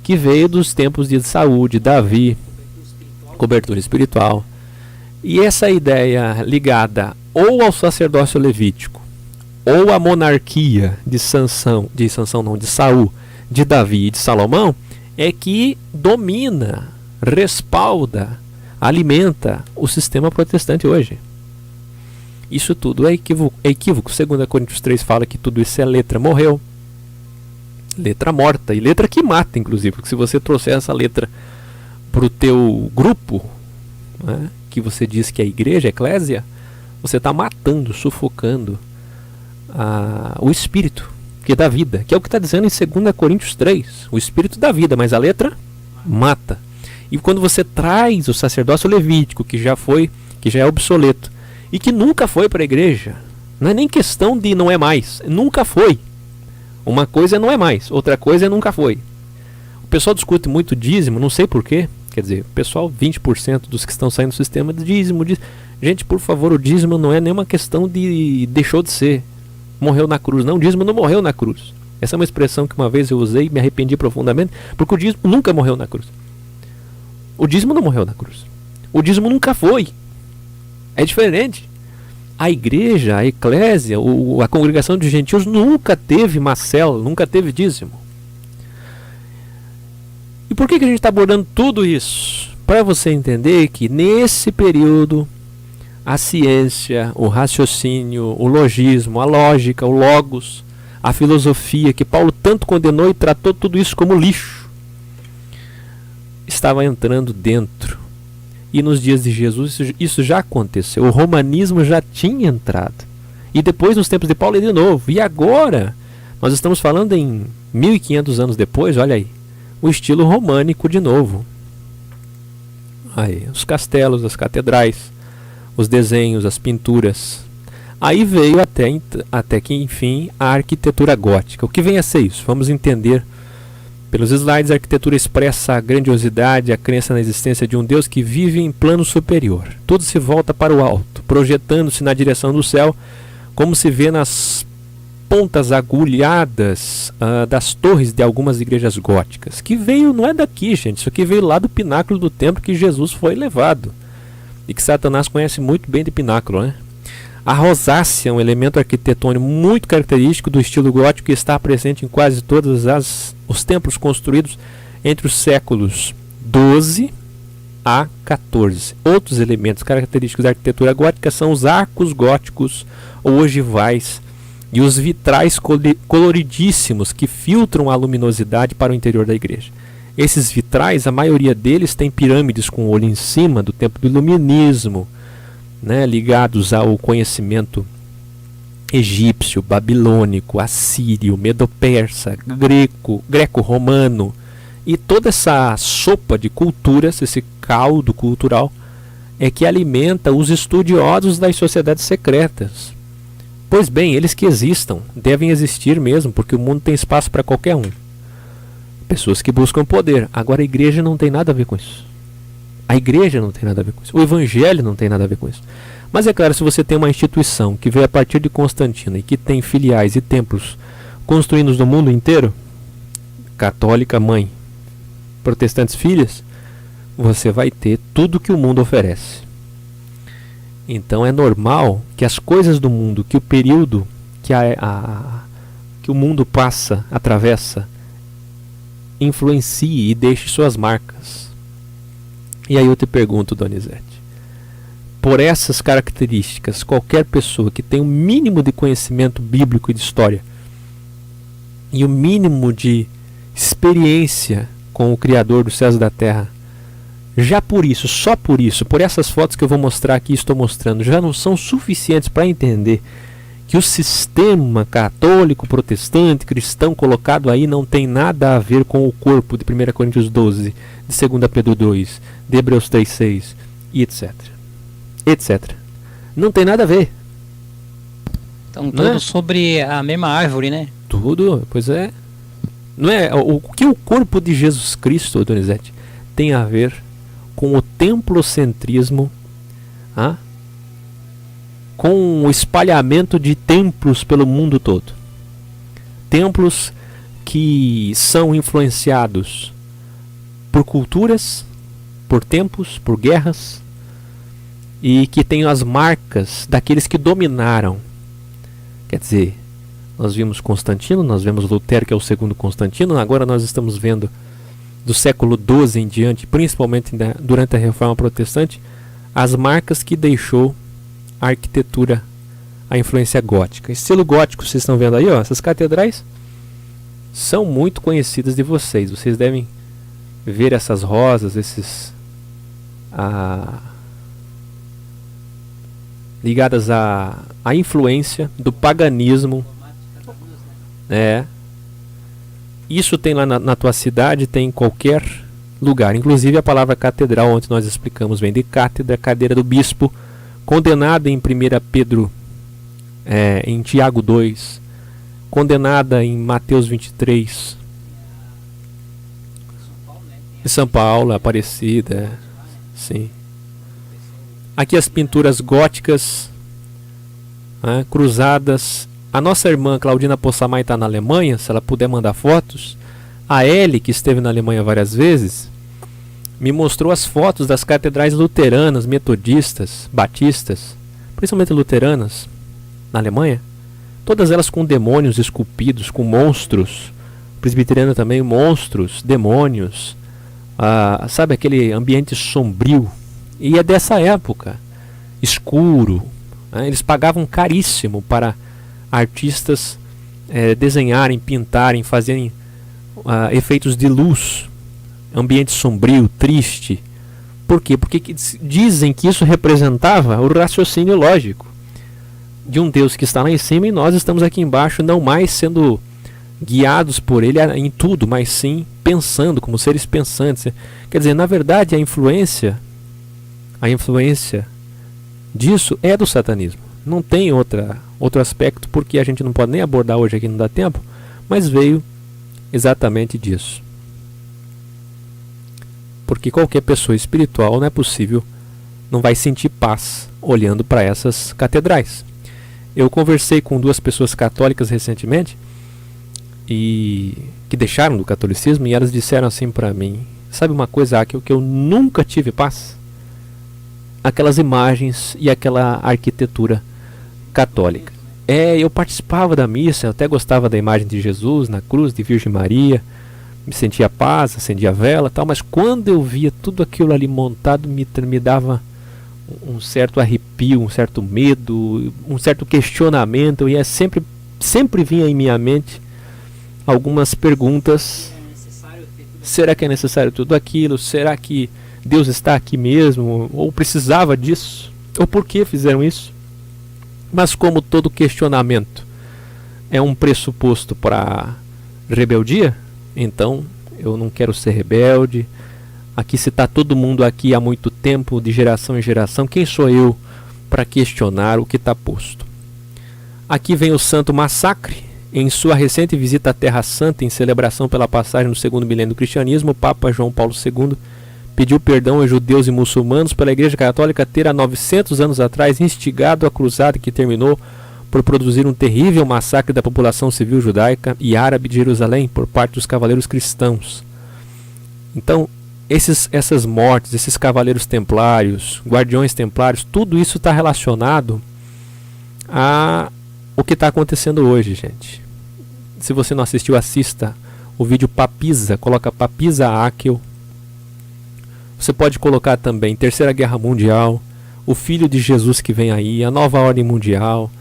que veio dos tempos de Saúl, de Davi, cobertura espiritual. E essa ideia ligada ou ao sacerdócio levítico, ou à monarquia de Saúl, de Davi e de Salomão, é que domina, respalda, alimenta o sistema protestante hoje. Isso tudo é equívoco. 2 Coríntios 3 fala que tudo isso é letra, morreu. Letra morta, e letra que mata, inclusive, porque se você trouxer essa letra para o teu grupo, né, que você diz que é a igreja, a eclésia, você está matando, sufocando o espírito que dá vida, que é o que está dizendo em 2 Coríntios 3, o espírito dá vida, mas a letra mata. E quando você traz o sacerdócio levítico, que já é obsoleto, e que nunca foi para a igreja, não é nem questão de não é mais, nunca foi. Uma coisa é não é mais, outra coisa é nunca foi. O pessoal discute muito dízimo, não sei porquê. Quer dizer, o pessoal, 20% dos que estão saindo do sistema de dízimo diz: gente, por favor, o dízimo não é nenhuma questão de deixou de ser, morreu na cruz. Não, o dízimo não morreu na cruz. Essa é uma expressão que uma vez eu usei e me arrependi profundamente, porque o dízimo nunca morreu na cruz. O dízimo não morreu na cruz. O dízimo nunca foi. É diferente. A igreja, a eclésia, a congregação de gentios nunca teve macela, nunca teve dízimo. E por que a gente está abordando tudo isso? Para você entender que nesse período a ciência, o raciocínio, o logismo, a lógica, o logos, a filosofia, que Paulo tanto condenou e tratou tudo isso como lixo, estava entrando dentro. E nos dias de Jesus isso já aconteceu. O romanismo já tinha entrado. E depois, nos tempos de Paulo, de novo. E agora, nós estamos falando em 1500 anos depois, olha aí, o estilo românico de novo. Aí, os castelos, as catedrais, os desenhos, as pinturas. Aí veio até que, enfim, a arquitetura gótica. O que vem a ser isso? Vamos entender. Pelos slides, a arquitetura expressa a grandiosidade, a crença na existência de um Deus que vive em plano superior. Tudo se volta para o alto, projetando-se na direção do céu, como se vê nas pontas agulhadas das torres de algumas igrejas góticas. Que veio, não é daqui, gente, isso aqui veio lá do pináculo do templo que Jesus foi levado. E que Satanás conhece muito bem de pináculo, né? A rosácea é um elemento arquitetônico muito característico do estilo gótico que está presente em quase todos os templos construídos entre os séculos 12 a 14. Outros elementos característicos da arquitetura gótica são os arcos góticos ou ogivais e os vitrais coloridíssimos que filtram a luminosidade para o interior da igreja. Esses vitrais, a maioria deles tem pirâmides com olho em cima do tempo do iluminismo, né, ligados ao conhecimento egípcio, babilônico, assírio, medo-persa, greco-romano, e toda essa sopa de culturas, esse caldo cultural, é que alimenta os estudiosos das sociedades secretas. Pois bem, eles que existam, devem existir mesmo, porque o mundo tem espaço para qualquer um. Pessoas que buscam poder. Agora a igreja não tem nada a ver com isso. A igreja não tem nada a ver com isso. O evangelho não tem nada a ver com isso. Mas é claro, se você tem uma instituição que veio a partir de Constantino e que tem filiais e templos construídos no mundo inteiro, católica mãe, protestantes filhas, você vai ter tudo que o mundo oferece. Então é normal que as coisas do mundo, que o período que o mundo passa, atravessa, influencie e deixe suas marcas. E aí eu te pergunto, Donizete, por essas características, qualquer pessoa que tem um mínimo de conhecimento bíblico e de história e o mínimo de experiência com o Criador dos céus e da terra, já por isso, só por isso, por essas fotos que eu vou mostrar aqui, estou mostrando, já não são suficientes para entender que o sistema católico, protestante, cristão colocado aí não tem nada a ver com o corpo de 1 Coríntios 12, de 2 Pedro 2, de Hebreus 3:6 e etc. Etc. Não tem nada a ver. Então, Não tudo é? sobre a mesma árvore, né? Tudo, pois é. Não é o que o corpo de Jesus Cristo, Donizete, tem a ver com o templocentrismo, com o espalhamento de templos pelo mundo todo. Templos que são influenciados por culturas, por tempos, por guerras, e que têm as marcas daqueles que dominaram. Quer dizer, nós vimos Constantino, nós vemos Lutero, que é o segundo Constantino, agora nós estamos vendo do século XII em diante, principalmente durante a Reforma Protestante, as marcas que deixou a arquitetura, a influência gótica. Estilo gótico, vocês estão vendo aí, ó, essas catedrais são muito conhecidas de vocês. Vocês devem ver essas rosas, esses ligadas à influência do paganismo. Isso tem lá na tua cidade, tem em qualquer lugar. Inclusive a palavra catedral, onde nós explicamos, vem de cátedra, cadeira do bispo, condenada em 1 Pedro, em Tiago 2, condenada em Mateus 23, em São Paulo, Aparecida, sim. Aqui as pinturas góticas, cruzadas. A nossa irmã Claudina Possamay está na Alemanha, se ela puder mandar fotos. A Ellie, que esteve na Alemanha várias vezes, me mostrou as fotos das catedrais luteranas, metodistas, batistas, principalmente luteranas, na Alemanha. Todas elas com demônios esculpidos, com monstros. Presbiteriana também, monstros, demônios. Sabe, aquele ambiente sombrio. E é dessa época, escuro. Eles pagavam caríssimo para artistas desenharem, pintarem, fazerem efeitos de luz, ambiente sombrio, triste. Por quê? Porque dizem que isso representava o raciocínio lógico de um Deus que está lá em cima e nós estamos aqui embaixo, não mais sendo guiados por ele em tudo, mas sim pensando como seres pensantes. Quer dizer, na verdade a influência disso é do satanismo. Não tem outro aspecto, porque a gente não pode nem abordar hoje aqui, não dá tempo, mas veio exatamente disso. Porque qualquer pessoa espiritual não vai sentir paz olhando para essas catedrais. Eu conversei com 2 pessoas católicas recentemente, e que deixaram do catolicismo, e elas disseram assim para mim: sabe uma coisa, que eu nunca tive paz? Aquelas imagens e aquela arquitetura católica. Eu participava da missa, eu até gostava da imagem de Jesus na cruz, de Virgem Maria, me sentia paz, acendia a vela, tal, mas quando eu via tudo aquilo ali montado, me dava um certo arrepio, um certo medo, um certo questionamento, e sempre vinha em minha mente algumas perguntas. Será que é necessário tudo aquilo? Será que Deus está aqui mesmo? Ou precisava disso? Ou por que fizeram isso? Mas como todo questionamento é um pressuposto para rebeldia, então eu não quero ser rebelde. Aqui, se está todo mundo aqui há muito tempo, de geração em geração, quem sou eu para questionar o que está posto? Aqui vem o Santo Massacre. Em sua recente visita à Terra Santa, em celebração pela passagem no segundo milênio do cristianismo, o Papa João Paulo II pediu perdão aos judeus e muçulmanos pela Igreja Católica ter há 900 anos atrás instigado a cruzada que terminou por produzir um terrível massacre da população civil judaica e árabe de Jerusalém por parte dos cavaleiros cristãos. Então, essas mortes, esses cavaleiros templários, guardiões templários, tudo isso está relacionado a o que está acontecendo hoje, gente. Se você não assistiu, assista o vídeo Papisa, coloca Papisa Akel. Você pode colocar também Terceira Guerra Mundial, o Filho de Jesus que vem aí, a Nova Ordem Mundial,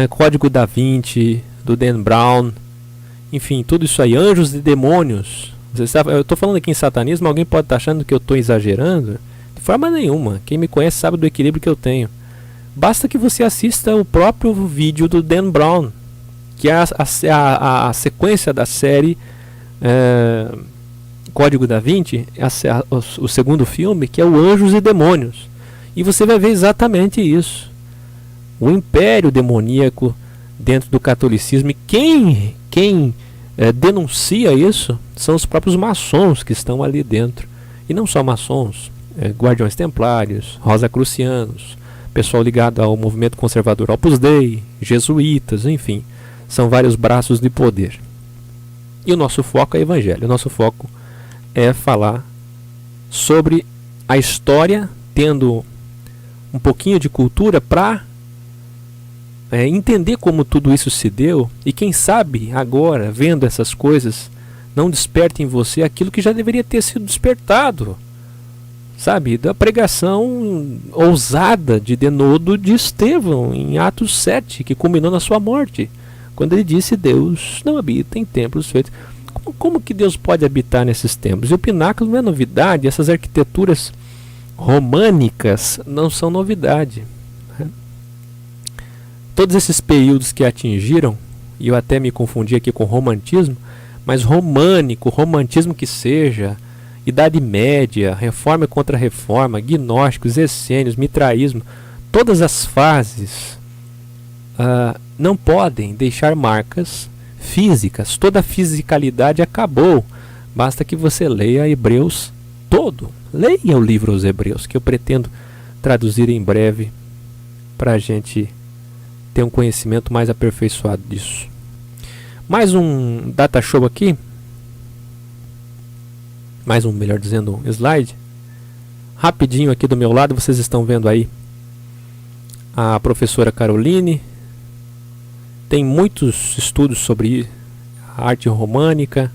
Código da Vinci, do Dan Brown, enfim, tudo isso aí, Anjos e Demônios. Eu estou falando aqui em satanismo, alguém pode estar achando que eu estou exagerando? De forma nenhuma, quem me conhece sabe do equilíbrio que eu tenho. Basta que você assista o próprio vídeo do Dan Brown, que é a sequência da série Código da Vinci, o segundo filme, que é o Anjos e Demônios. E você vai ver exatamente isso. O império demoníaco dentro do catolicismo. E quem denuncia isso são os próprios maçons que estão ali dentro. E não só maçons, guardiões templários, rosacrucianos, pessoal ligado ao movimento conservador Opus Dei, jesuítas, enfim. São vários braços de poder. E o nosso foco é evangelho. O nosso foco é falar sobre a história, tendo um pouquinho de cultura para entender como tudo isso se deu. E quem sabe agora, vendo essas coisas, não desperta em você aquilo que já deveria ter sido despertado, sabe, da pregação ousada de denodo de Estevão em Atos 7, que culminou na sua morte, quando ele disse: Deus não habita em templos feitos. Como que Deus pode habitar nesses templos? E o pináculo não é novidade, essas arquiteturas românicas não são novidade, né? Todos esses períodos que atingiram, e eu até me confundi aqui com romantismo, mas românico, romantismo que seja, Idade Média, Reforma e Contra-Reforma, gnósticos, essênios, mitraísmo, todas as fases não podem deixar marcas físicas. Toda a fisicalidade acabou. Basta que você leia Hebreus todo. Leia o livro aos Hebreus, que eu pretendo traduzir em breve para a gente ter um conhecimento mais aperfeiçoado disso. Mais um data show aqui. Mais um, melhor dizendo, um slide. Rapidinho aqui do meu lado, vocês estão vendo aí a professora Caroline. Tem muitos estudos sobre a arte românica.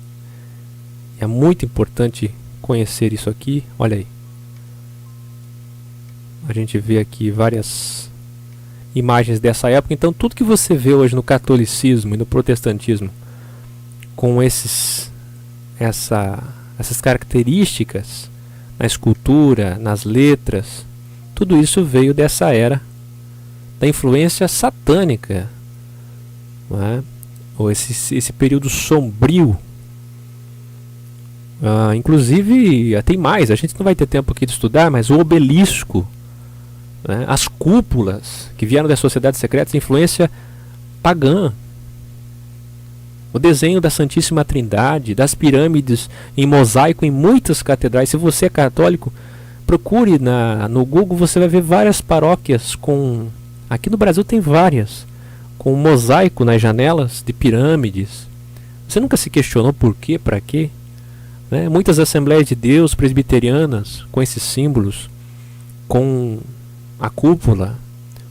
É muito importante conhecer isso aqui. Olha aí. A gente vê aqui várias imagens dessa época. Então tudo que você vê hoje no catolicismo e no protestantismo com essas características na escultura, nas letras, tudo isso veio dessa era da influência satânica, não é? Ou esse período sombrio. Inclusive, tem mais, a gente não vai ter tempo aqui de estudar, mas o obelisco, né? As cúpulas que vieram das sociedades secretas, influência pagã. O desenho da Santíssima Trindade, das pirâmides em mosaico em muitas catedrais. Se você é católico, procure no Google, você vai ver várias paróquias com... Aqui no Brasil tem várias, com mosaico nas janelas de pirâmides. Você nunca se questionou por quê, para quê? Né? Muitas Assembleias de Deus presbiterianas com esses símbolos, com a cúpula,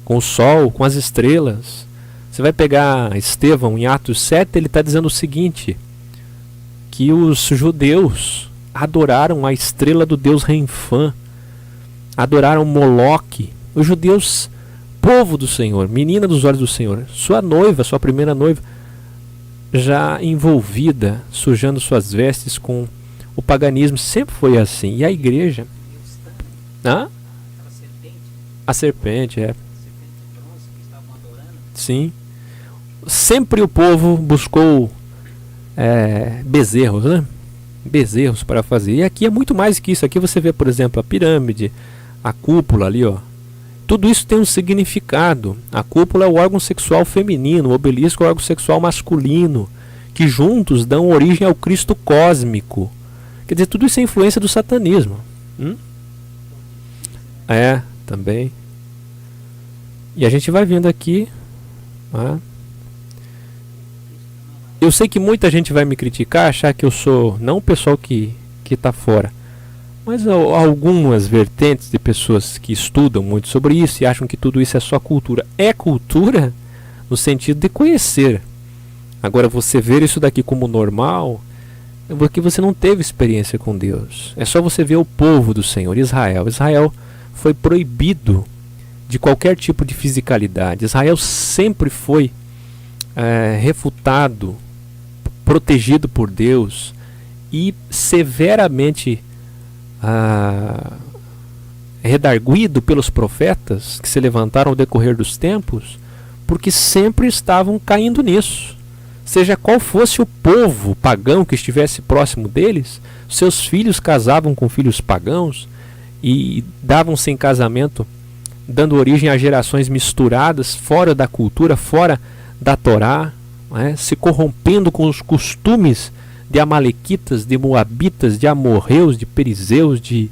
com o sol, com as estrelas. Você vai pegar Estevão em Atos 7, ele está dizendo o seguinte, que os judeus adoraram a estrela do deus Renfã, adoraram Moloque. Os judeus, povo do Senhor, menina dos olhos do Senhor, sua noiva, sua primeira noiva, já envolvida, sujando suas vestes com o paganismo, sempre foi assim. E a igreja... A serpente, Sim. Sempre o povo buscou bezerros, né? Bezerros para fazer. E aqui é muito mais que isso. Aqui você vê, por exemplo, a pirâmide, a cúpula ali, ó. Tudo isso tem um significado. A cúpula é o órgão sexual feminino, o obelisco é o órgão sexual masculino, que juntos dão origem ao Cristo cósmico. Quer dizer, tudo isso é influência do satanismo. Também. E a gente vai vendo aqui. Eu sei que muita gente vai me criticar, achar que eu sou, não o pessoal que está fora, mas algumas vertentes de pessoas que estudam muito sobre isso e acham que tudo isso é só cultura. É cultura no sentido de conhecer. Agora, você ver isso daqui como normal é porque você não teve experiência com Deus. É só você ver o povo do Senhor, Israel. Israel foi proibido de qualquer tipo de fisicalidade. Israel sempre foi refutado, protegido por Deus e severamente redarguido pelos profetas que se levantaram ao decorrer dos tempos, porque sempre estavam caindo nisso. Seja qual fosse o povo pagão que estivesse próximo deles, seus filhos casavam com filhos pagãos e davam-se em casamento, dando origem a gerações misturadas, fora da cultura, fora da Torá, né? Se corrompendo com os costumes de amalequitas, de moabitas, de amorreus, de perizeus, de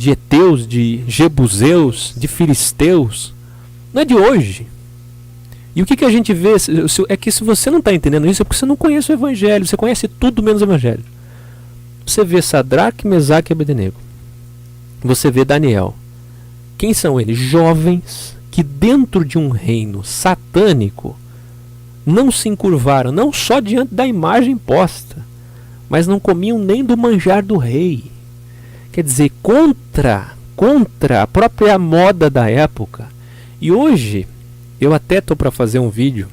heteus, de jebuseus, de filisteus. Não é de hoje. E o que a gente vê é que se você não está entendendo isso é porque você não conhece o Evangelho. Você conhece tudo menos o Evangelho. Você vê Sadraque, Mesaque e Abednego. Você vê Daniel. Quem são eles? Jovens que dentro de um reino satânico não se encurvaram, não só diante da imagem posta, mas não comiam nem do manjar do rei. Quer dizer, contra a própria moda da época. E hoje, eu até estou para fazer um vídeo,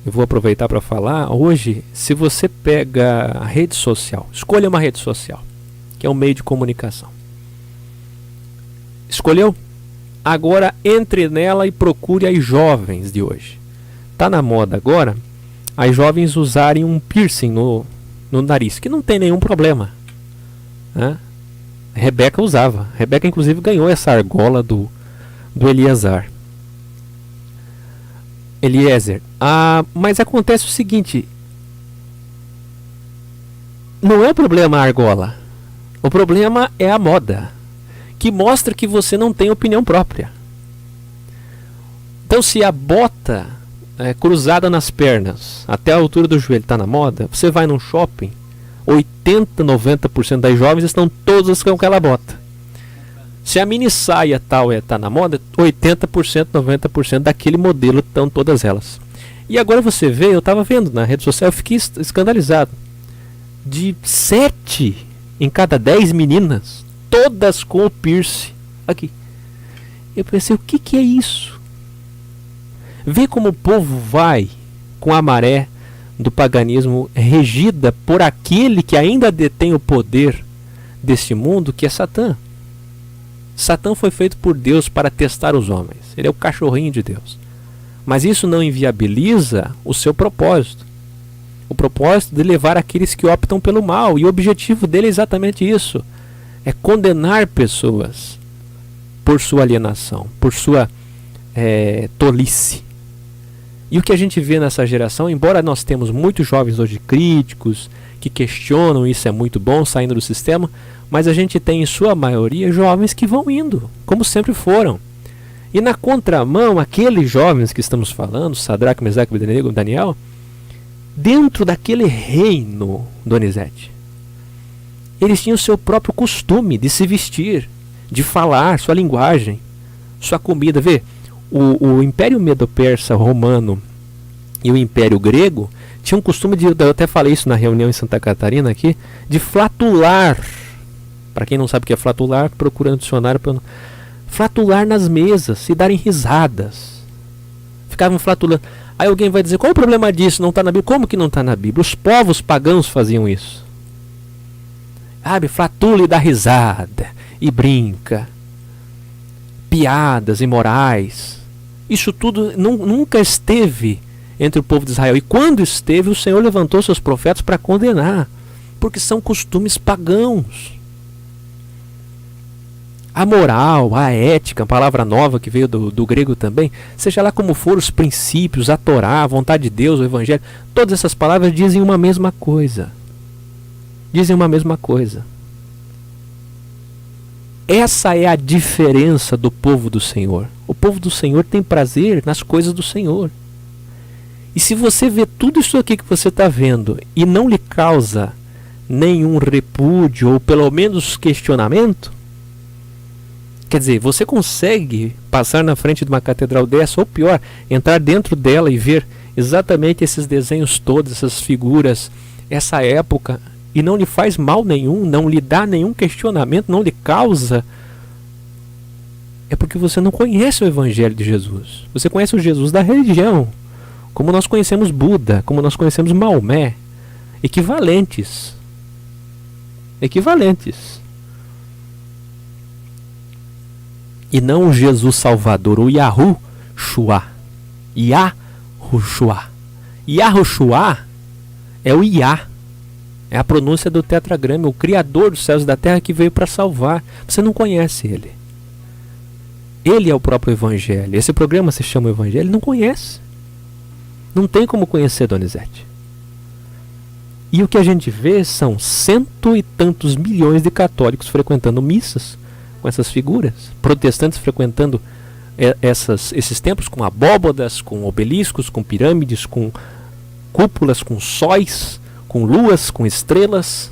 eu vou aproveitar para falar. Hoje, se você pega a rede social, escolha uma rede social, que é um meio de comunicação. Escolheu? Agora entre nela e procure as jovens de hoje. Está na moda agora as jovens usarem um piercing no nariz, que não tem nenhum problema, né? Rebeca usava. Rebeca inclusive ganhou essa argola do Eliezer. Mas acontece o seguinte: não é o problema a argola, o problema é a moda, que mostra que você não tem opinião própria. Então, se a bota cruzada nas pernas até a altura do joelho está na moda, você vai num shopping, 80, 90% das jovens estão todas com aquela bota. Se a mini saia tal está na moda, 80%, 90% daquele modelo estão todas elas. E agora você vê, eu estava vendo na rede social, eu fiquei escandalizado. De 7 em cada 10 meninas, todas com o piercing aqui. Eu pensei, o que é isso? Vê como o povo vai com a maré do paganismo regida por aquele que ainda detém o poder deste mundo, que é Satã. Satã foi feito por Deus para testar os homens. Ele é o cachorrinho de Deus. Mas isso não inviabiliza o seu propósito. O propósito de levar aqueles que optam pelo mal. E o objetivo dele é exatamente isso. É condenar pessoas por sua alienação, por sua tolice. E o que a gente vê nessa geração, embora nós temos muitos jovens hoje críticos, que questionam, isso é muito bom, saindo do sistema, mas a gente tem em sua maioria jovens que vão indo, como sempre foram. E na contramão, aqueles jovens que estamos falando, Sadraque, Mesaque, Abednego, Daniel, dentro daquele reino, Donizete, eles tinham o seu próprio costume de se vestir, de falar, sua linguagem, sua comida. Vê, o Império Medo-Persa Romano e o Império Grego tinham um costume de, eu até falei isso na reunião em Santa Catarina aqui, de flatular. Para quem não sabe o que é flatular, procura no dicionário. Flatular nas mesas e darem risadas. Ficavam flatulando. Aí alguém vai dizer, qual o problema disso? Não está na Bíblia? Como que não está na Bíblia? Os povos pagãos faziam isso. Flatula e dá risada. E brinca. Piadas imorais. Isso tudo nunca esteve entre o povo de Israel. E quando esteve, o Senhor levantou seus profetas para condenar. Porque são costumes pagãos. A moral, a ética, a palavra nova que veio do grego também, seja lá como for, os princípios, a Torá, a vontade de Deus, o Evangelho, todas essas palavras dizem uma mesma coisa. Dizem uma mesma coisa. Essa é a diferença do povo do Senhor. O povo do Senhor tem prazer nas coisas do Senhor. E se você vê tudo isso aqui que você está vendo e não lhe causa nenhum repúdio ou pelo menos questionamento, quer dizer, você consegue passar na frente de uma catedral dessa, ou pior, entrar dentro dela e ver exatamente esses desenhos todos, essas figuras, essa época, e não lhe faz mal nenhum, não lhe dá nenhum questionamento, não lhe causa, é porque você não conhece o Evangelho de Jesus. Você conhece o Jesus da religião, como nós conhecemos Buda, como nós conhecemos Maomé, equivalentes. E não o Jesus Salvador, o Yahushua. Yahushua. Yahushua é o Yah. É a pronúncia do tetragrama, o Criador dos céus e da terra que veio para salvar. Você não conhece ele. Ele é o próprio Evangelho. Esse programa se chama Evangelho, ele não conhece. Não tem como conhecer, Donizete. E o que a gente vê são 100 e tantos milhões de católicos frequentando missas com essas figuras, protestantes frequentando esses templos com abóbodas, com obeliscos, com pirâmides, com cúpulas, com sóis, com luas, com estrelas,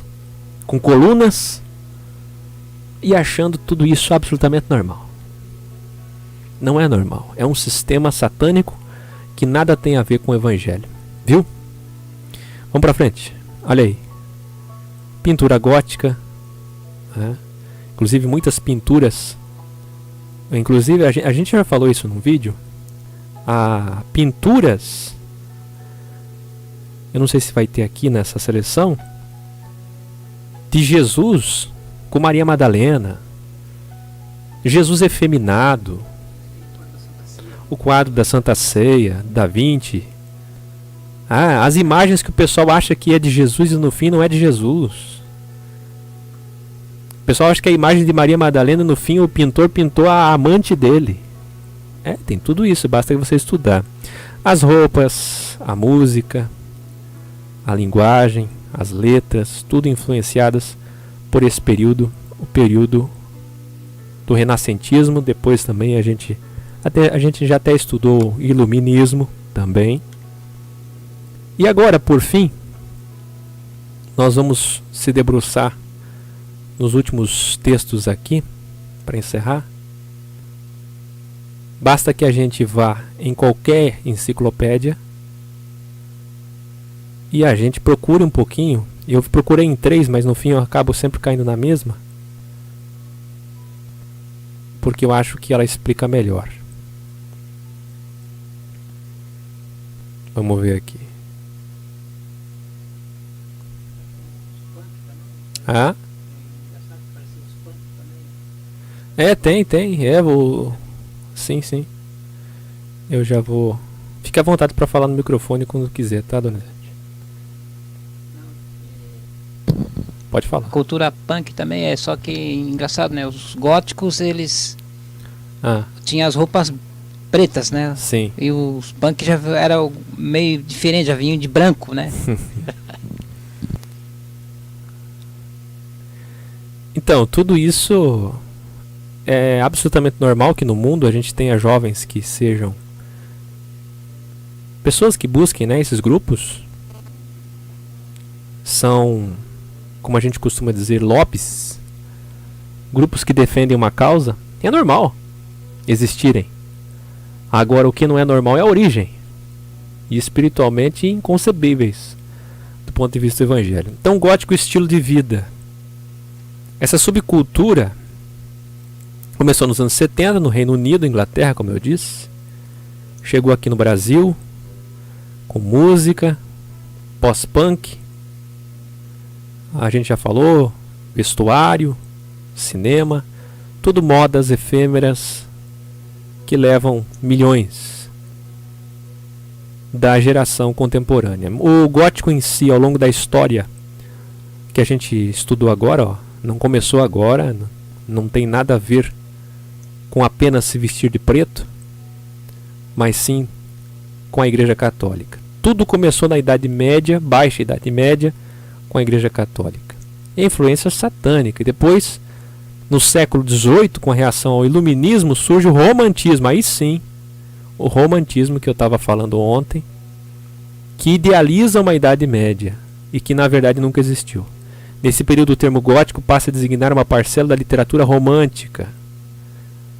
com colunas, e achando tudo isso absolutamente normal. Não é normal. É um sistema satânico que nada tem a ver com o Evangelho. Viu? Vamos pra frente. Olha aí. Pintura gótica. Né? Inclusive muitas pinturas. Inclusive a gente já falou isso num vídeo. Pinturas. Eu não sei se vai ter aqui nessa seleção. De Jesus com Maria Madalena. Jesus efeminado. O quadro da Santa Ceia, Da Vinci. As imagens que o pessoal acha que é de Jesus e no fim não é de Jesus. O pessoal acha que a imagem de Maria Madalena, no fim o pintor pintou a amante dele. Tem tudo isso, basta você estudar. As roupas, a música, a linguagem, as letras, tudo influenciadas por esse período, o período do renascentismo. Depois também a gente já até estudou iluminismo também. E agora, por fim, nós vamos se debruçar nos últimos textos aqui, para encerrar. Basta que a gente vá em qualquer enciclopédia e a gente procure um pouquinho. Eu procurei em 3, mas no fim eu acabo sempre caindo na mesma, porque eu acho que ela explica melhor. Vamos ver aqui. Tem. Sim. Eu já vou. Fique à vontade para falar no microfone quando quiser, tá, Donizete? Pode falar. Cultura punk também é, só que engraçado, né? Os góticos, eles tinham as roupas pretas, né? Sim. E os punk já eram meio diferente, já vinham de branco, né? Então, tudo isso é absolutamente normal que no mundo a gente tenha jovens que sejam pessoas que busquem, né, esses grupos. São, como a gente costuma dizer, lobbies, grupos que defendem uma causa. É normal existirem. Agora, o que não é normal é a origem, e espiritualmente inconcebíveis do ponto de vista do Evangelho. Então, gótico, estilo de vida. Essa subcultura começou nos anos 70 no Reino Unido, Inglaterra, como eu disse. Chegou aqui no Brasil com música, pós-punk. A gente já falou, vestuário, cinema, tudo modas efêmeras que levam milhões da geração contemporânea. O gótico em si, ao longo da história que a gente estudou agora, não começou agora, não tem nada a ver com apenas se vestir de preto, mas sim com a Igreja Católica. Tudo começou na Idade Média, Baixa Idade Média, com a Igreja Católica. E a influência satânica. E depois, no século XVIII, com a reação ao Iluminismo, surge o Romantismo. Aí sim, o Romantismo que eu estava falando ontem, que idealiza uma Idade Média e que na verdade nunca existiu. Nesse período, o termo gótico passa a designar uma parcela da literatura romântica.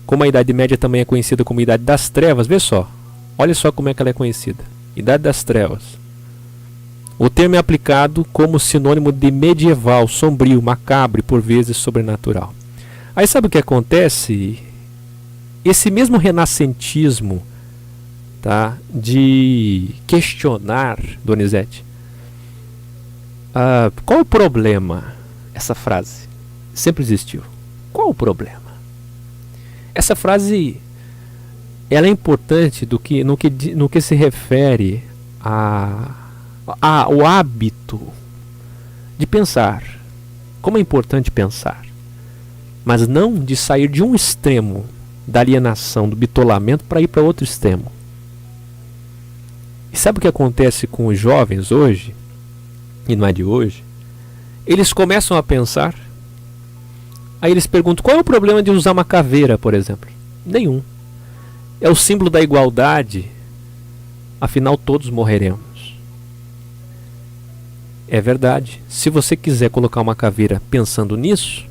Como a Idade Média também é conhecida como Idade das Trevas, vê só, olha só como é que ela é conhecida. Idade das Trevas. O termo é aplicado como sinônimo de medieval, sombrio, macabro e por vezes sobrenatural. Aí sabe o que acontece? Esse mesmo renascentismo, tá, de questionar, Donizete, qual o problema? Essa frase sempre existiu. Qual o problema? Essa frase ela é importante no que se refere ao hábito de pensar. Como é importante pensar, mas não de sair de um extremo da alienação, do bitolamento, para ir para outro extremo. E sabe o que acontece com os jovens hoje, e não é de hoje? Eles começam a pensar, aí eles perguntam: qual é o problema de usar uma caveira, por exemplo? Nenhum. É o símbolo da igualdade, afinal todos morreremos. É verdade. Se você quiser colocar uma caveira pensando nisso,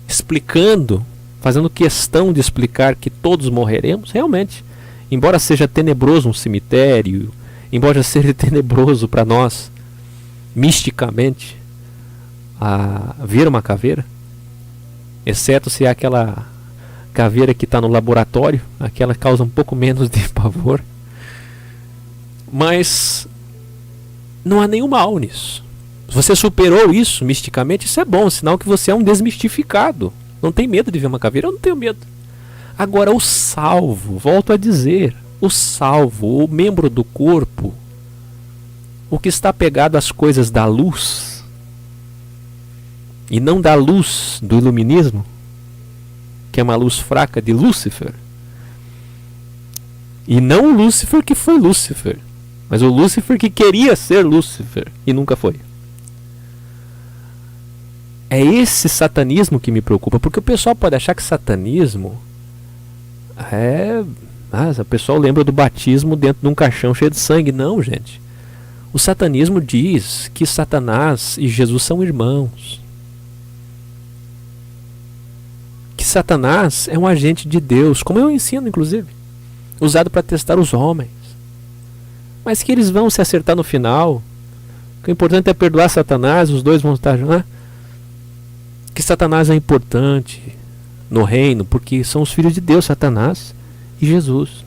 explicando, fazendo questão de explicar que todos morreremos, realmente, embora seja tenebroso um cemitério, embora seja tenebroso para nós, misticamente, ver uma caveira, exceto se é aquela caveira que está no laboratório, aquela causa um pouco menos de pavor, mas não há nenhum mal nisso. Se você superou isso misticamente, isso é bom, sinal que você é um desmistificado, não tem medo de ver uma caveira. Eu não tenho medo. Agora, o salvo, volto a dizer, o salvo, o membro do corpo, o que está pegado às coisas da luz e não da luz do iluminismo, que é uma luz fraca de Lúcifer, e não o Lúcifer que foi Lúcifer, mas o Lúcifer que queria ser Lúcifer e nunca foi. É esse satanismo que me preocupa, porque o pessoal pode achar que satanismo o pessoal lembra do batismo dentro de um caixão cheio de sangue. Não, gente. O satanismo diz que Satanás e Jesus são irmãos. Que Satanás é um agente de Deus, como eu ensino, inclusive, usado para testar os homens. Mas que eles vão se acertar no final. Que o importante é perdoar Satanás, os dois vão estar juntos. Que Satanás é importante no reino, porque são os filhos de Deus, Satanás e Jesus.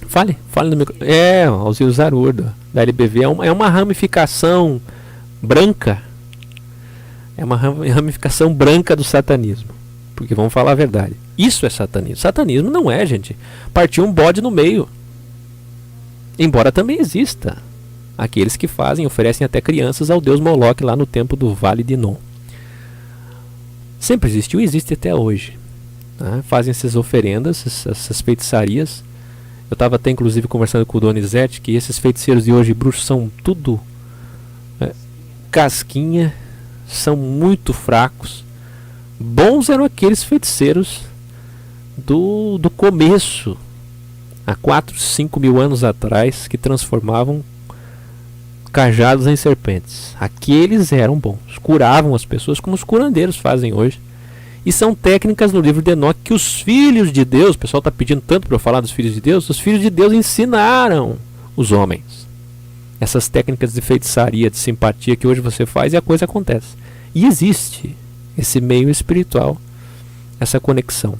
Fale no microfone. Alzir Zarurda, da LBV, é uma ramificação branca. É uma ramificação branca do satanismo. Porque vamos falar a verdade. Isso é satanismo. Satanismo não é, gente, partir um bode no meio. Embora também exista aqueles que oferecem até crianças ao deus Moloque lá no templo do Vale de Non. Sempre existiu e existe até hoje. Fazem essas oferendas, essas feitiçarias. Eu estava até inclusive conversando com o Donizete que esses feiticeiros de hoje, bruxos, são tudo casquinha, são muito fracos. Bons eram aqueles feiticeiros do começo, há 4, 5 mil anos atrás, que transformavam cajados em serpentes. Aqueles eram bons, curavam as pessoas como os curandeiros fazem hoje. E são técnicas no livro de Enoque que os filhos de Deus, o pessoal está pedindo tanto para eu falar dos filhos de Deus, os filhos de Deus ensinaram os homens essas técnicas de feitiçaria, de simpatia que hoje você faz e a coisa acontece. E existe esse meio espiritual, essa conexão.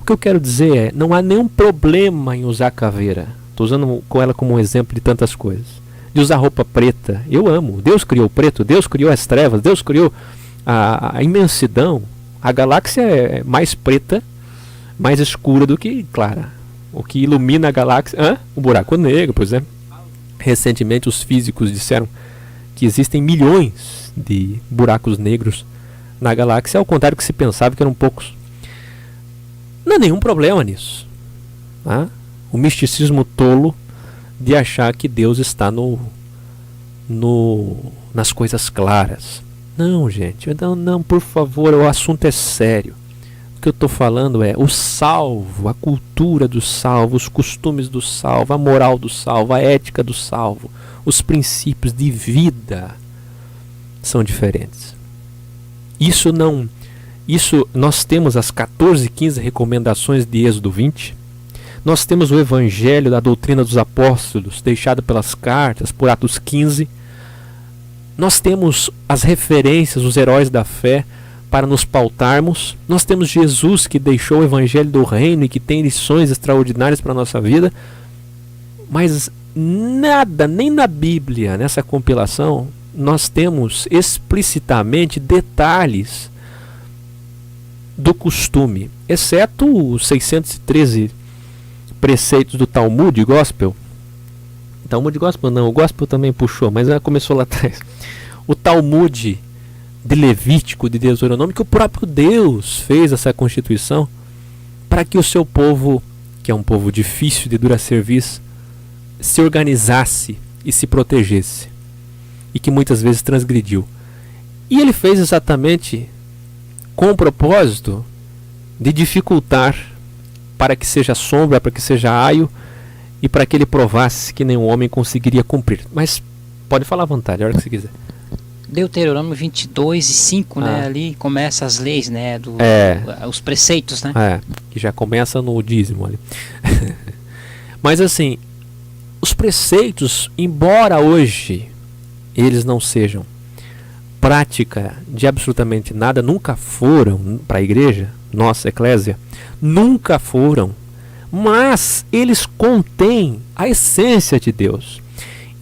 O que eu quero dizer é, não há nenhum problema em usar caveira. Estou usando com ela como um exemplo de tantas coisas. De usar roupa preta, eu amo. Deus criou o preto, Deus criou as trevas, Deus criou a imensidão. A galáxia é mais preta, mais escura do que clara. O que ilumina a galáxia... O buraco negro, por exemplo. Recentemente os físicos disseram que existem milhões de buracos negros na galáxia, ao contrário do que se pensava que eram poucos. Não há nenhum problema nisso. O misticismo tolo de achar que Deus está nas coisas claras. Não, gente, não, por favor, o assunto é sério. O que eu estou falando é o salvo, a cultura do salvo, os costumes do salvo, a moral do salvo, a ética do salvo, os princípios de vida são diferentes. Isso nós temos as 14, 15 recomendações de Êxodo 20. Nós temos o Evangelho da doutrina dos apóstolos, deixado pelas cartas, por Atos 15. Nós temos as referências, os heróis da fé, para nos pautarmos. Nós temos Jesus, que deixou o Evangelho do Reino e que tem lições extraordinárias para a nossa vida. Mas nada, nem na Bíblia, nessa compilação, nós temos explicitamente detalhes do costume, exceto os 613 preceitos do Talmud Gospel. Talmud Gospel não, o Gospel também puxou, mas ela começou lá atrás. O Talmud de Levítico, de Deuteronômio, que o próprio Deus fez essa constituição para que o seu povo, que é um povo difícil de dura serviço, se organizasse e se protegesse, e que muitas vezes transgrediu. E ele fez exatamente com o propósito de dificultar, para que seja sombra, para que seja aio, e para que ele provasse que nenhum homem conseguiria cumprir. Mas pode falar à vontade, a hora que você quiser. Deuteronômio 22:5, né? Ali começa as leis, né? Os preceitos, né? Que já começa no dízimo ali. Mas assim, os preceitos, embora hoje eles não sejam prática de absolutamente nada, nunca foram para a igreja, nossa eclésia, nunca foram, mas eles contêm a essência de Deus.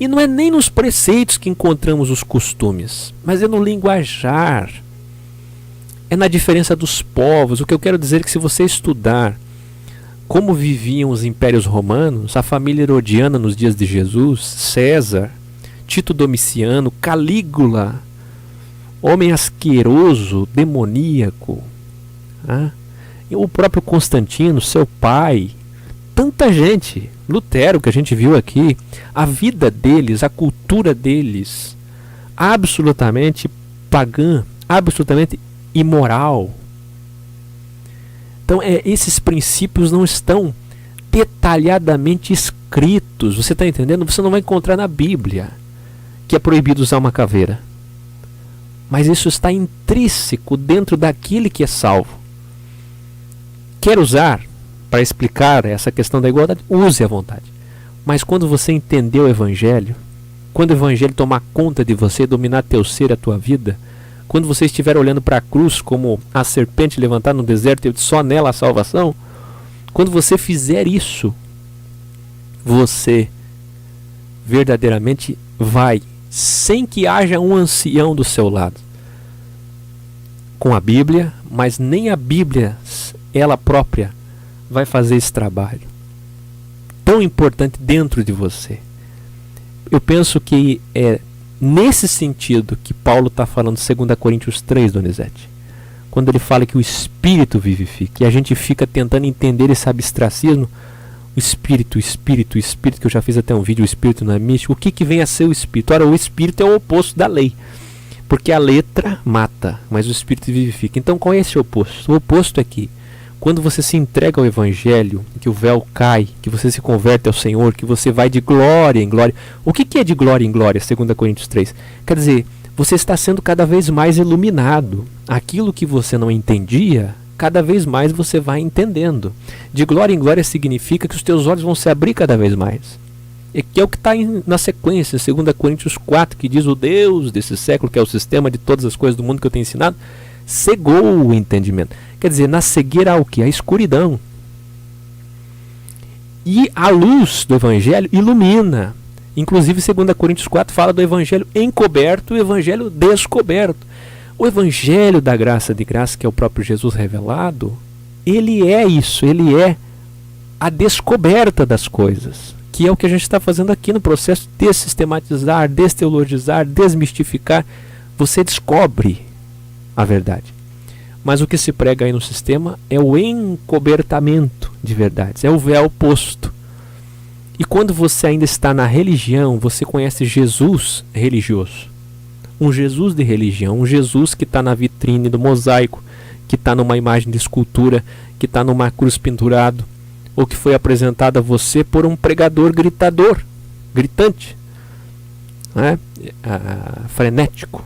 E não é nem nos preceitos que encontramos os costumes, mas é no linguajar, é na diferença dos povos. O que eu quero dizer é que se você estudar como viviam os impérios romanos, a família herodiana nos dias de Jesus, César, Tito Domiciano, Calígula, homem asqueroso, demoníaco, e o próprio Constantino, seu pai, tanta gente, Lutero, que a gente viu aqui, a vida deles, a cultura deles, absolutamente pagã, absolutamente imoral. Então, esses princípios não estão detalhadamente escritos. Você está entendendo? Você não vai encontrar na Bíblia que é proibido usar uma caveira. Mas isso está intrínseco dentro daquele que é salvo. Quer usar para explicar essa questão da igualdade? Use à vontade. Mas quando você entender o Evangelho, quando o Evangelho tomar conta de você, dominar teu ser, a tua vida, quando você estiver olhando para a cruz como a serpente levantada no deserto e só nela a salvação, quando você fizer isso, você verdadeiramente vai, sem que haja um ancião do seu lado, com a Bíblia, mas nem a Bíblia, ela própria, vai fazer esse trabalho tão importante dentro de você. Eu penso que é nesse sentido que Paulo está falando, 2 Coríntios 3, Donizete, quando ele fala que o Espírito vivifica, e a gente fica tentando entender esse abstracismo, o Espírito, que eu já fiz até um vídeo, o Espírito não é místico. O que vem a ser o Espírito? Ora, o Espírito é o oposto da lei, porque a letra mata, mas o Espírito vivifica. Então qual é esse oposto? O oposto é que quando você se entrega ao Evangelho, que o véu cai, que você se converte ao Senhor, que você vai de glória em glória. O que é de glória em glória, 2 Coríntios 3? Quer dizer, você está sendo cada vez mais iluminado. Aquilo que você não entendia, cada vez mais você vai entendendo. De glória em glória significa que os teus olhos vão se abrir cada vez mais. E que é o que está na sequência, 2 Coríntios 4, que diz: o Deus desse século, que é o sistema de todas as coisas do mundo que eu tenho ensinado, cegou o entendimento. Quer dizer, na cegueira há o que? A escuridão. E a luz do Evangelho ilumina. Inclusive 2 Coríntios 4 fala do Evangelho encoberto e o Evangelho descoberto. O Evangelho da graça de graça, que é o próprio Jesus revelado, ele é isso, ele é a descoberta das coisas, que é o que a gente está fazendo aqui no processo de sistematizar, desteologizar, desmistificar. Você descobre a verdade. Mas o que se prega aí no sistema é o encobertamento de verdades, é o véu posto. E quando você ainda está na religião, você conhece Jesus religioso. Um Jesus de religião, um Jesus que está na vitrine do mosaico, que está numa imagem de escultura, que está numa cruz pendurado, ou que foi apresentado a você por um pregador gritante, né? Frenético.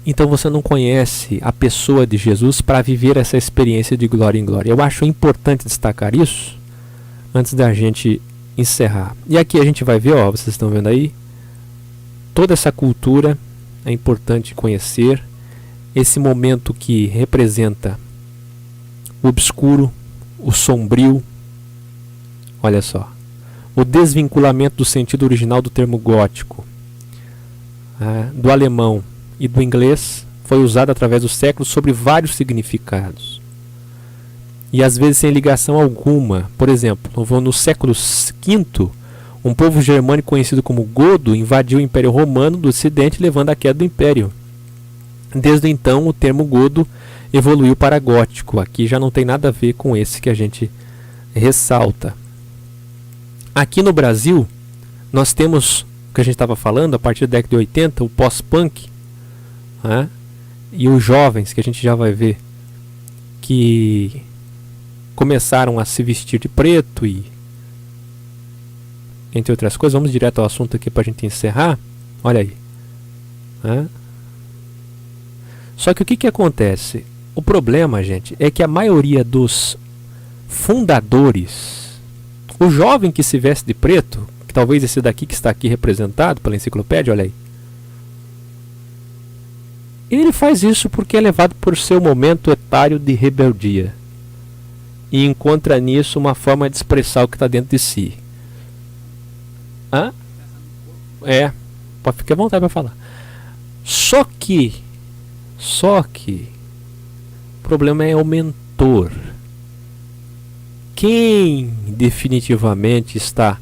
Então você não conhece a pessoa de Jesus para viver essa experiência de glória em glória. Eu acho importante destacar isso antes da gente encerrar. E aqui a gente vai ver, ó, vocês estão vendo aí, toda essa cultura é importante conhecer. Esse momento que representa o obscuro, o sombrio, olha só, o desvinculamento do sentido original do termo gótico, do alemão e do inglês, foi usada através dos séculos sobre vários significados. E às vezes sem ligação alguma. Por exemplo, no século V, um povo germânico conhecido como godo invadiu o Império Romano do Ocidente, levando à queda do Império. Desde então, o termo godo evoluiu para gótico. Aqui já não tem nada a ver com esse que a gente ressalta. Aqui no Brasil, nós temos o que a gente estava falando, a partir da década de 80, o pós-punk, né? E os jovens, que a gente já vai ver, que começaram a se vestir de preto e entre outras coisas. Vamos direto ao assunto aqui para a gente encerrar. Olha aí, né? Só que o que acontece? O problema, gente, é que a maioria dos fundadores, o jovem que se veste de preto, que talvez esse daqui que está aqui representado pela enciclopédia, olha aí, ele faz isso porque é levado por seu momento etário de rebeldia e encontra nisso uma forma de expressar o que está dentro de si. Hã? É, pode ficar à vontade para falar. Só que o problema é o mentor. Quem definitivamente está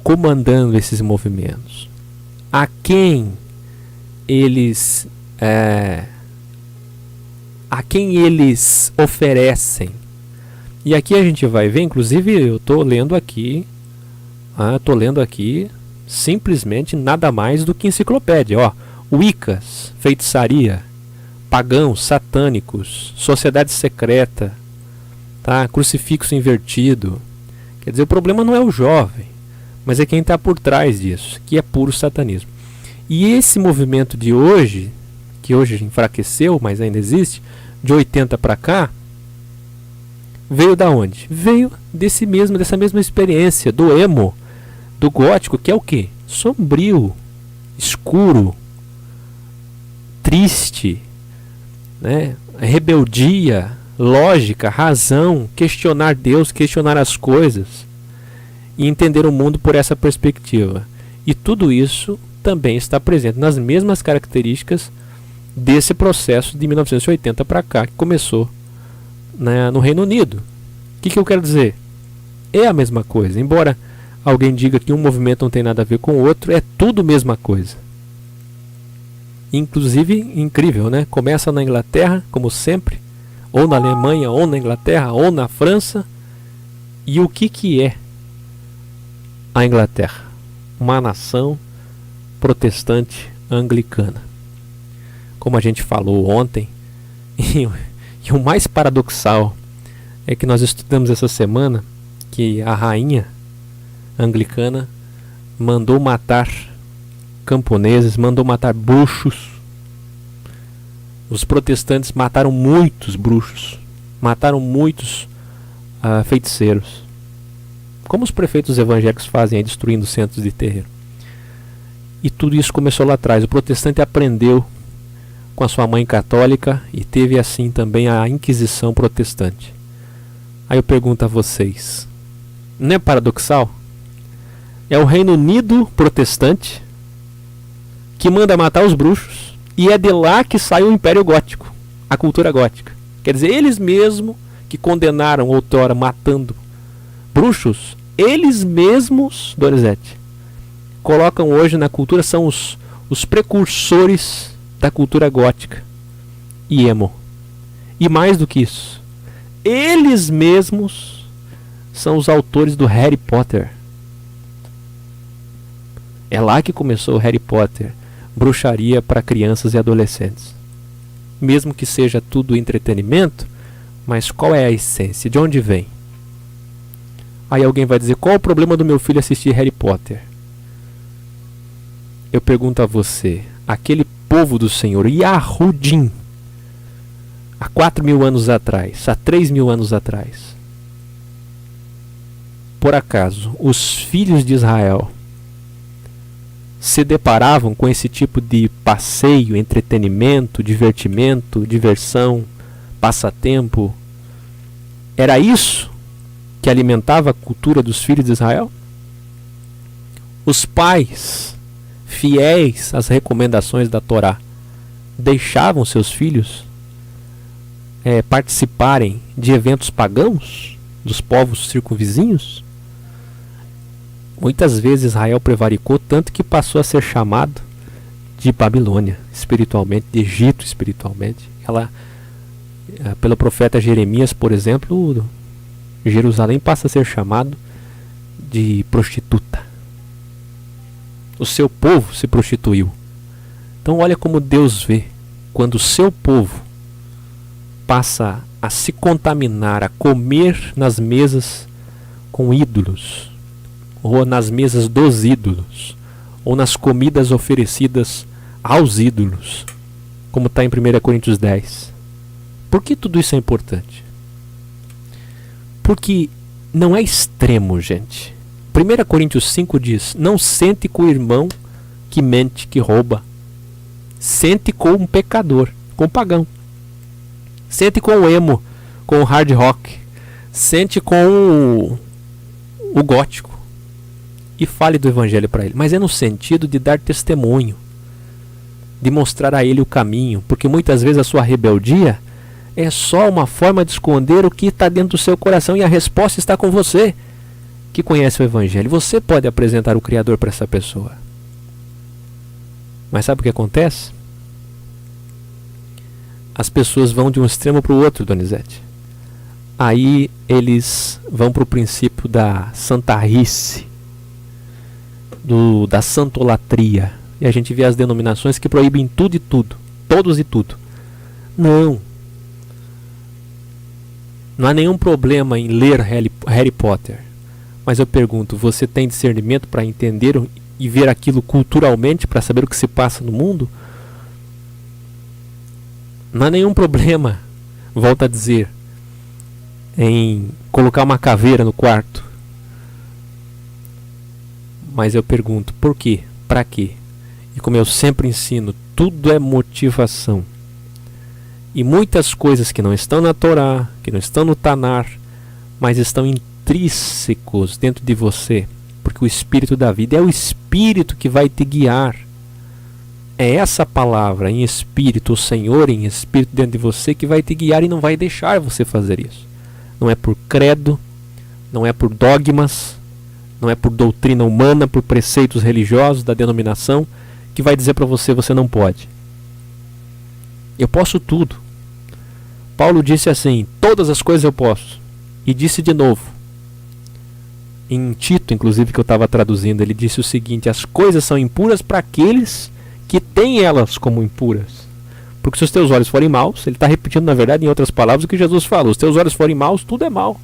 comandando esses movimentos? A quem eles oferecem? E aqui a gente vai ver, inclusive eu estou lendo aqui simplesmente nada mais do que enciclopédia, ó. Wiccas, feitiçaria, pagãos, satânicos, sociedade secreta, tá? Crucifixo invertido. Quer dizer, o problema não é o jovem, mas é quem está por trás disso, que é puro satanismo. E esse movimento de hoje, que hoje enfraqueceu, mas ainda existe, de 80 para cá, veio da onde? Veio dessa mesma experiência, do emo, do gótico, que é o quê? Sombrio, escuro, triste, né? Rebeldia, lógica, razão, questionar Deus, questionar as coisas e entender o mundo por essa perspectiva. E tudo isso também está presente nas mesmas características desse processo de 1980 para cá, que começou, né, no Reino Unido. O que eu quero dizer? É a mesma coisa, embora alguém diga que um movimento não tem nada a ver com o outro, é tudo a mesma coisa. Inclusive, incrível, né? Começa na Inglaterra, como sempre, ou na Alemanha, ou na Inglaterra, ou na França. E o que é a Inglaterra? Uma nação protestante anglicana. Como a gente falou ontem, e o mais paradoxal é que nós estudamos essa semana que a rainha anglicana mandou matar camponeses, mandou matar bruxos. Os protestantes mataram muitos bruxos, mataram muitos feiticeiros, como os prefeitos evangélicos fazem aí, destruindo centros de terreiro. E tudo isso começou lá atrás. O protestante aprendeu com a sua mãe católica e teve assim também a Inquisição protestante. Aí eu pergunto a vocês, não é paradoxal? É o Reino Unido protestante que manda matar os bruxos, e é de lá que sai o Império Gótico, a cultura gótica. Quer dizer, eles mesmos que condenaram outrora matando bruxos, eles mesmos, Donizete, colocam hoje na cultura, são os precursores da cultura gótica e emo. E mais do que isso, eles mesmos são os autores do Harry Potter. É lá que começou o Harry Potter, bruxaria para crianças e adolescentes. Mesmo que seja tudo entretenimento, mas qual é a essência? De onde vem? Aí alguém vai dizer, qual é o problema do meu filho assistir Harry Potter? Eu pergunto a você, aquele povo do Senhor, Yahudim, há 4.000 anos atrás, há 3.000 anos atrás, por acaso, os filhos de Israel se deparavam com esse tipo de passeio, entretenimento, divertimento, diversão, passatempo? Era isso que alimentava a cultura dos filhos de Israel? Os pais, fiéis às recomendações da Torá, deixavam seus filhos participarem de eventos pagãos dos povos circunvizinhos? Muitas vezes Israel prevaricou tanto que passou a ser chamado de Babilônia espiritualmente, de Egito espiritualmente. Pelo profeta Jeremias, por exemplo, Jerusalém passa a ser chamado de prostituta. O seu povo se prostituiu. Então olha como Deus vê quando o seu povo passa a se contaminar, a comer nas mesas com ídolos, ou nas mesas dos ídolos, ou nas comidas oferecidas aos ídolos, como está em 1 Coríntios 10. Por que tudo isso é importante? Porque não é extremo, gente. 1 Coríntios 5 diz: não sente com o irmão que mente, que rouba. Sente com um pecador, com um pagão. Sente com o emo, com o hard rock. Sente com o gótico. E fale do evangelho para ele. Mas é no sentido de dar testemunho, de mostrar a ele o caminho. Porque muitas vezes a sua rebeldia é só uma forma de esconder o que está dentro do seu coração. E a resposta está com você, que conhece o evangelho. Você pode apresentar o Criador para essa pessoa. Mas sabe o que acontece? As pessoas vão de um extremo para o outro, Donizete. Aí eles vão para o princípio da santarrice, da santolatria. E a gente vê as denominações que proíbem tudo e tudo, todos e tudo. Não há nenhum problema em ler Harry Potter. Mas eu pergunto, você tem discernimento para entender e ver aquilo culturalmente, para saber o que se passa no mundo? Não há nenhum problema, volto a dizer, em colocar uma caveira no quarto. Mas eu pergunto, por quê? Para quê? E como eu sempre ensino, tudo é motivação. E muitas coisas que não estão na Torá, que não estão no Tanar, mas estão intrínsecos dentro de você. Porque o Espírito da vida é o Espírito que vai te guiar. É essa palavra em Espírito, o Senhor em Espírito dentro de você, que vai te guiar e não vai deixar você fazer isso. Não é por credo, não é por dogmas, não é por doutrina humana, por preceitos religiosos da denominação, que vai dizer para você, você não pode. Eu posso tudo. Paulo disse assim, todas as coisas eu posso. E disse de novo, em Tito, inclusive, que eu estava traduzindo, ele disse o seguinte: as coisas são impuras para aqueles que têm elas como impuras. Porque se os teus olhos forem maus, ele está repetindo, na verdade, em outras palavras, o que Jesus falou: os teus olhos forem maus, tudo é mal.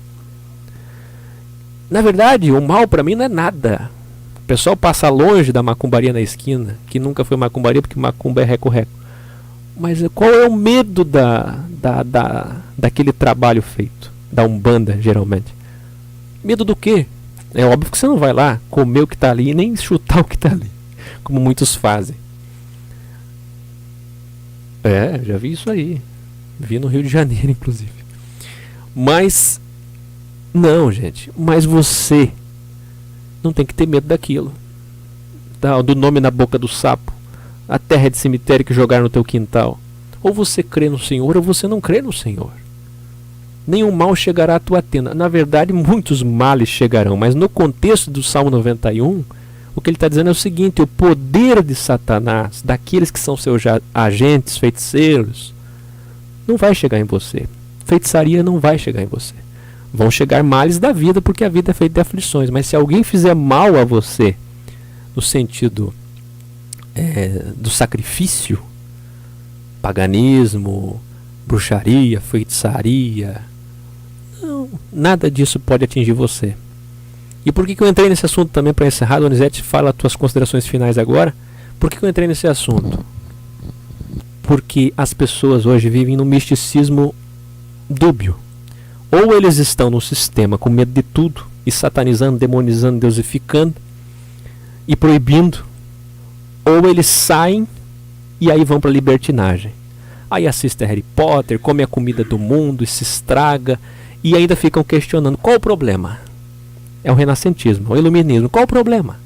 Na verdade, o mal para mim não é nada. O pessoal passa longe da macumbaria na esquina, que nunca foi macumbaria, porque macumba é reco-reco. Mas qual é o medo daquele trabalho feito? Da Umbanda, geralmente. Medo do quê? É óbvio que você não vai lá comer o que está ali e nem chutar o que está ali, como muitos fazem. Já vi isso aí. Vi no Rio de Janeiro, inclusive. Mas, não, gente. Mas você não tem que ter medo daquilo. Do nome na boca do sapo. A terra de cemitério que jogaram no teu quintal. Ou você crê no Senhor ou você não crê no Senhor. Nenhum mal chegará à tua tenda. Na verdade, muitos males chegarão. Mas no contexto do Salmo 91, o que ele está dizendo é o seguinte: o poder de Satanás, daqueles que são seus agentes, feiticeiros, não vai chegar em você. Feitiçaria não vai chegar em você. Vão chegar males da vida, porque a vida é feita de aflições. Mas se alguém fizer mal a você, no sentido do sacrifício, paganismo, bruxaria, feitiçaria, não, nada disso pode atingir você. E por que eu entrei nesse assunto também, para encerrar? Donizete, fala as tuas considerações finais agora. Por que eu entrei nesse assunto? Porque as pessoas hoje vivem num misticismo dúbio. Ou eles estão no sistema com medo de tudo, e satanizando, demonizando, deusificando e proibindo, ou eles saem e aí vão para a libertinagem. Aí assistem Harry Potter, come a comida do mundo e se estraga, e ainda ficam questionando: qual o problema? É o renascentismo, o iluminismo, qual o problema?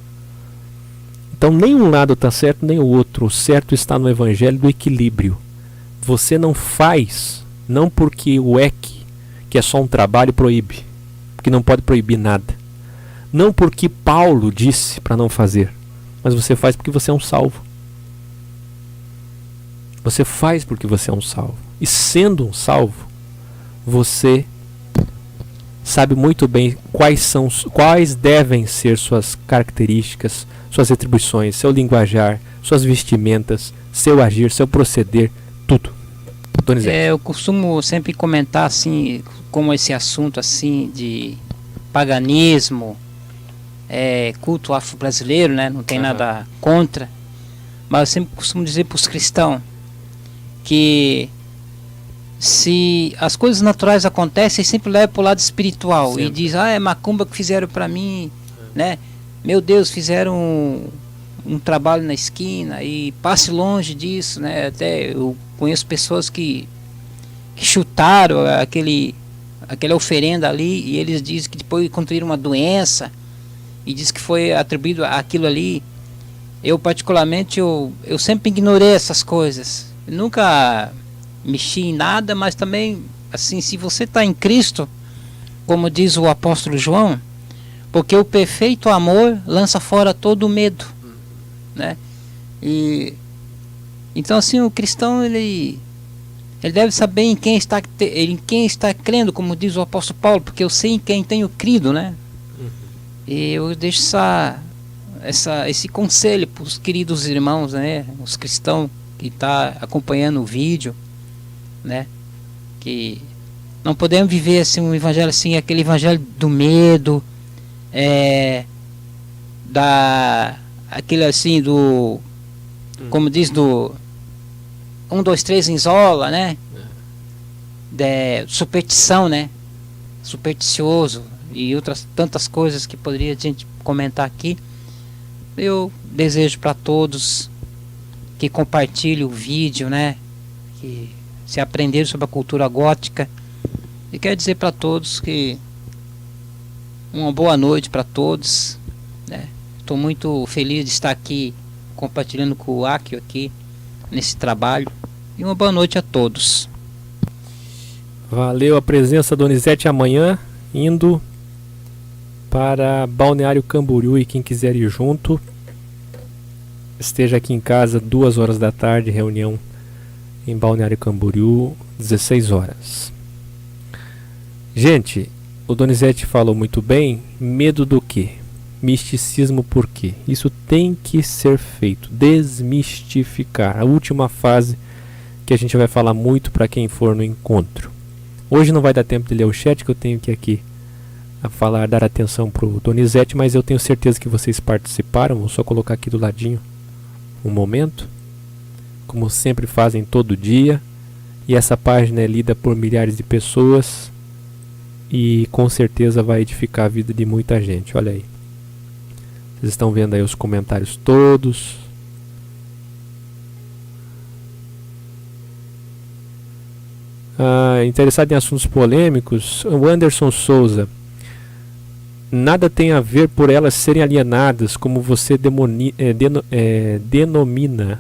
Então nem um lado está certo, nem o outro. O certo está no evangelho do equilíbrio. Você não faz, não porque o EC, que é só um trabalho, proíbe. Porque não pode proibir nada. Não porque Paulo disse para não fazer. Mas você faz porque você é um salvo. Você faz porque você é um salvo. E sendo um salvo, você sabe muito bem quais devem ser suas características, suas atribuições, seu linguajar, suas vestimentas, seu agir, seu proceder, tudo. Donizete. Eu costumo sempre comentar assim, como esse assunto assim de paganismo, culto afro-brasileiro, né? Não tem nada contra, mas eu sempre costumo dizer para os cristãos que se as coisas naturais acontecem, sempre leva para o lado espiritual. Sempre. E diz, é macumba que fizeram para mim, né? Meu Deus, fizeram um trabalho na esquina, e passe longe disso, né? Até eu conheço pessoas que chutaram aquela oferenda ali, e eles dizem que depois contraíram uma doença, e diz que foi atribuído àquilo ali. Eu particularmente, eu sempre ignorei essas coisas. Eu nunca mexi em nada, mas também, assim, se você está em Cristo, como diz o apóstolo João, porque o perfeito amor lança fora todo o medo, né? E então, assim, o cristão ele deve saber em quem está crendo, como diz o apóstolo Paulo, porque eu sei em quem tenho crido, né? E eu deixo esse conselho para os queridos irmãos, né? Os cristãos que tá acompanhando o vídeo, né? Que não podemos viver assim um evangelho assim, aquele evangelho do medo, aquele assim do, como diz, do 1, 2, 3 enzola, né? Superstição, né? Supersticioso e outras tantas coisas que poderia a gente comentar aqui. Eu desejo para todos que compartilhem o vídeo, né? Que se aprenderam sobre a cultura gótica. E quero dizer para todos que uma boa noite para todos, né? Estou muito feliz de estar aqui compartilhando com o Akio aqui nesse trabalho. E uma boa noite a todos. Valeu a presença, Donizete, amanhã indo para Balneário Camboriú, e quem quiser ir junto, esteja aqui em casa 2 horas da tarde, reunião em Balneário Camboriú, 16 horas. Gente, o Donizete falou muito bem. Medo do quê? Misticismo por quê? Isso tem que ser feito, desmistificar. A última fase que a gente vai falar muito para quem for no encontro. Hoje não vai dar tempo de ler o chat, que eu tenho que aqui a falar, dar atenção para o Donizete, mas eu tenho certeza que vocês participaram. Vou só colocar aqui do ladinho um momento, como sempre fazem todo dia, e essa página é lida por milhares de pessoas e com certeza vai edificar a vida de muita gente. Olha aí, vocês estão vendo aí os comentários todos. Interessado em assuntos polêmicos, o Anderson Souza: nada tem a ver por elas serem alienadas, como você denomina,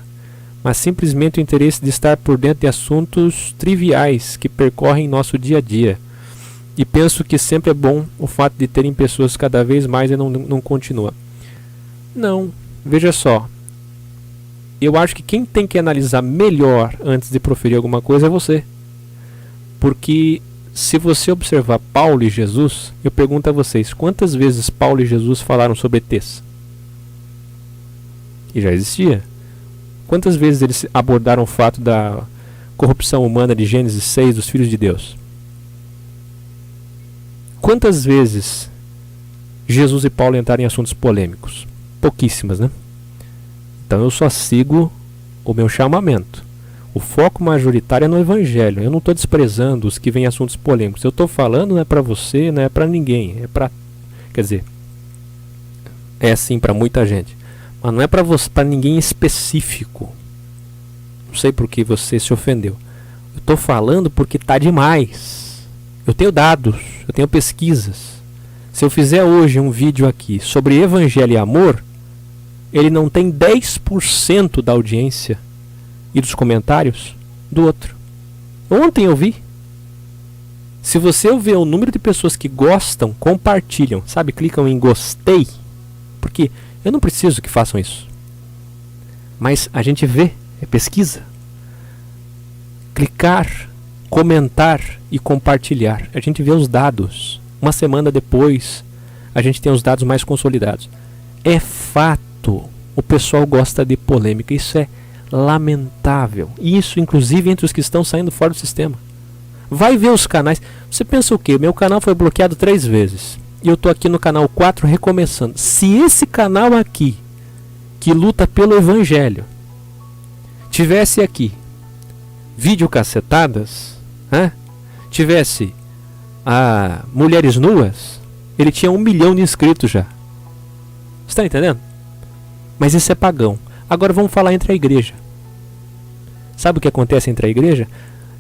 mas simplesmente o interesse de estar por dentro de assuntos triviais que percorrem nosso dia a dia. E penso que sempre é bom o fato de terem pessoas cada vez mais e não continua. Não, veja só. Eu acho que quem tem que analisar melhor antes de proferir alguma coisa é você. Porque se você observar Paulo e Jesus, eu pergunto a vocês, quantas vezes Paulo e Jesus falaram sobre ETs? E já existia. Quantas vezes eles abordaram o fato da corrupção humana de Gênesis 6 dos filhos de Deus? Quantas vezes Jesus e Paulo entraram em assuntos polêmicos? Pouquíssimas, né? Então eu só sigo o meu chamamento. O foco majoritário é no Evangelho. Eu não estou desprezando os que vêm assuntos polêmicos. Eu estou falando, não é para você, não é para ninguém. É para, quer dizer, é assim para muita gente. Mas não é para você, para ninguém específico. Não sei por que você se ofendeu. Eu estou falando porque está demais. Eu tenho dados, eu tenho pesquisas. Se eu fizer hoje um vídeo aqui sobre Evangelho e amor, ele não tem 10% da audiência e dos comentários do outro. Ontem eu vi. Se você ver o número de pessoas que gostam, compartilham, sabe, clicam em gostei, porque eu não preciso que façam isso. Mas a gente vê, é pesquisa. Clicar, comentar e compartilhar. A gente vê os dados. Uma semana depois, a gente tem os dados mais consolidados. É fato. O pessoal gosta de polêmica. Isso é lamentável. Isso, inclusive, entre os que estão saindo fora do sistema. Vai ver os canais. Você pensa o quê? Meu canal foi bloqueado 3 vezes. E eu tô aqui no canal 4 recomeçando. Se esse canal aqui, que luta pelo evangelho, tivesse aqui videocacetadas, tivesse mulheres nuas, ele tinha 1 milhão de inscritos já. Você está entendendo? Mas isso é pagão. Agora vamos falar entre a igreja. Sabe o que acontece entre a igreja?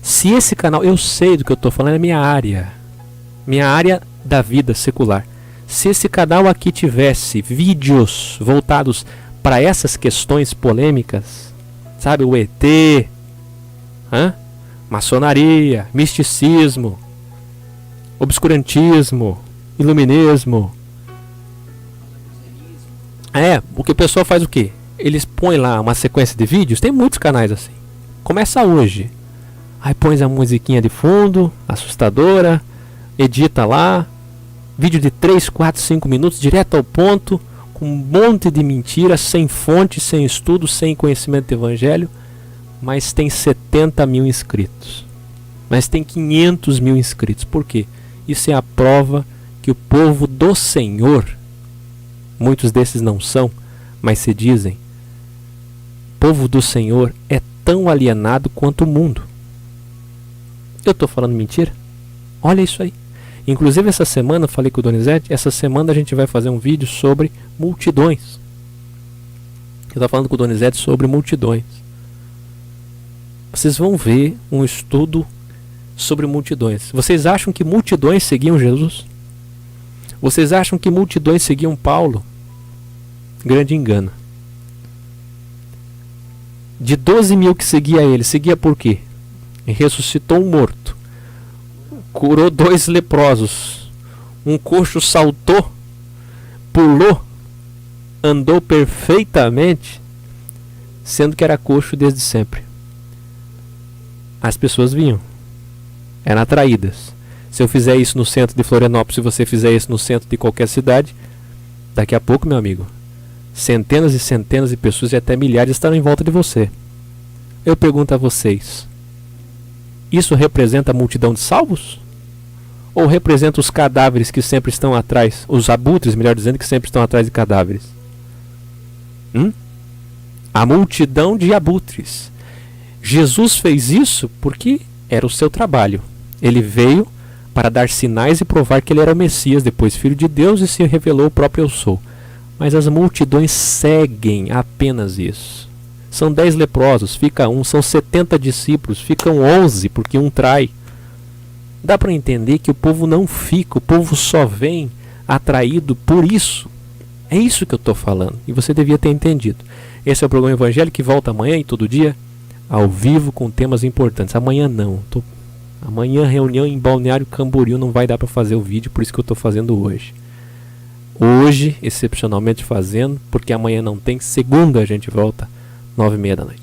Se esse canal, eu sei do que eu estou falando, é minha área da vida secular. Se esse canal aqui tivesse vídeos voltados para essas questões polêmicas, sabe, o ET, maçonaria, misticismo, obscurantismo, iluminismo. O que o pessoal faz o quê? Eles põem lá uma sequência de vídeos, tem muitos canais assim. Começa hoje. Aí põe a musiquinha de fundo, assustadora, edita lá, vídeo de 3, 4, 5 minutos, direto ao ponto, com um monte de mentiras, sem fonte, sem estudo, sem conhecimento do evangelho, mas tem 70 mil inscritos. Mas tem 500 mil inscritos. Por quê? Isso é a prova que o povo do Senhor, muitos desses não são, mas se dizem, o povo do Senhor é tão alienado quanto o mundo. Eu estou falando mentira? Olha isso aí. Inclusive essa semana, eu falei com o Donizete, essa semana a gente vai fazer um vídeo sobre multidões. Eu estava falando com o Donizete sobre multidões. Vocês vão ver um estudo sobre multidões. Vocês acham que multidões seguiam Jesus? Vocês acham que multidões seguiam Paulo? Grande engano. De 12 mil que seguia ele, seguia por quê? Ressuscitou um morto, curou 2 leprosos, um coxo saltou, pulou, andou perfeitamente, sendo que era coxo desde sempre. As pessoas vinham, eram atraídas. Se eu fizer isso no centro de Florianópolis, se você fizer isso no centro de qualquer cidade, daqui a pouco, meu amigo, centenas e centenas de pessoas e até milhares estarão em volta de você. Eu pergunto a vocês, isso representa a multidão de salvos? Ou representa os cadáveres que sempre estão atrás, os abutres, melhor dizendo, que sempre estão atrás de cadáveres? A multidão de abutres. Jesus fez isso porque era o seu trabalho. Ele veio para dar sinais e provar que ele era o Messias, depois Filho de Deus, e se revelou o próprio Eu Sou. Mas as multidões seguem apenas isso. São 10 leprosos, fica um. São 70 discípulos, ficam 11, porque um trai. Dá para entender que o povo não fica, o povo só vem atraído por isso. É isso que eu estou falando, e você devia ter entendido. Esse é o programa Evangelho que volta amanhã e todo dia, ao vivo, com temas importantes. Amanhã não. Amanhã reunião em Balneário Camboriú, não vai dar para fazer o vídeo, por isso que eu estou fazendo hoje. Hoje, excepcionalmente fazendo, porque amanhã não tem. Segunda a gente volta, 9h30 da noite.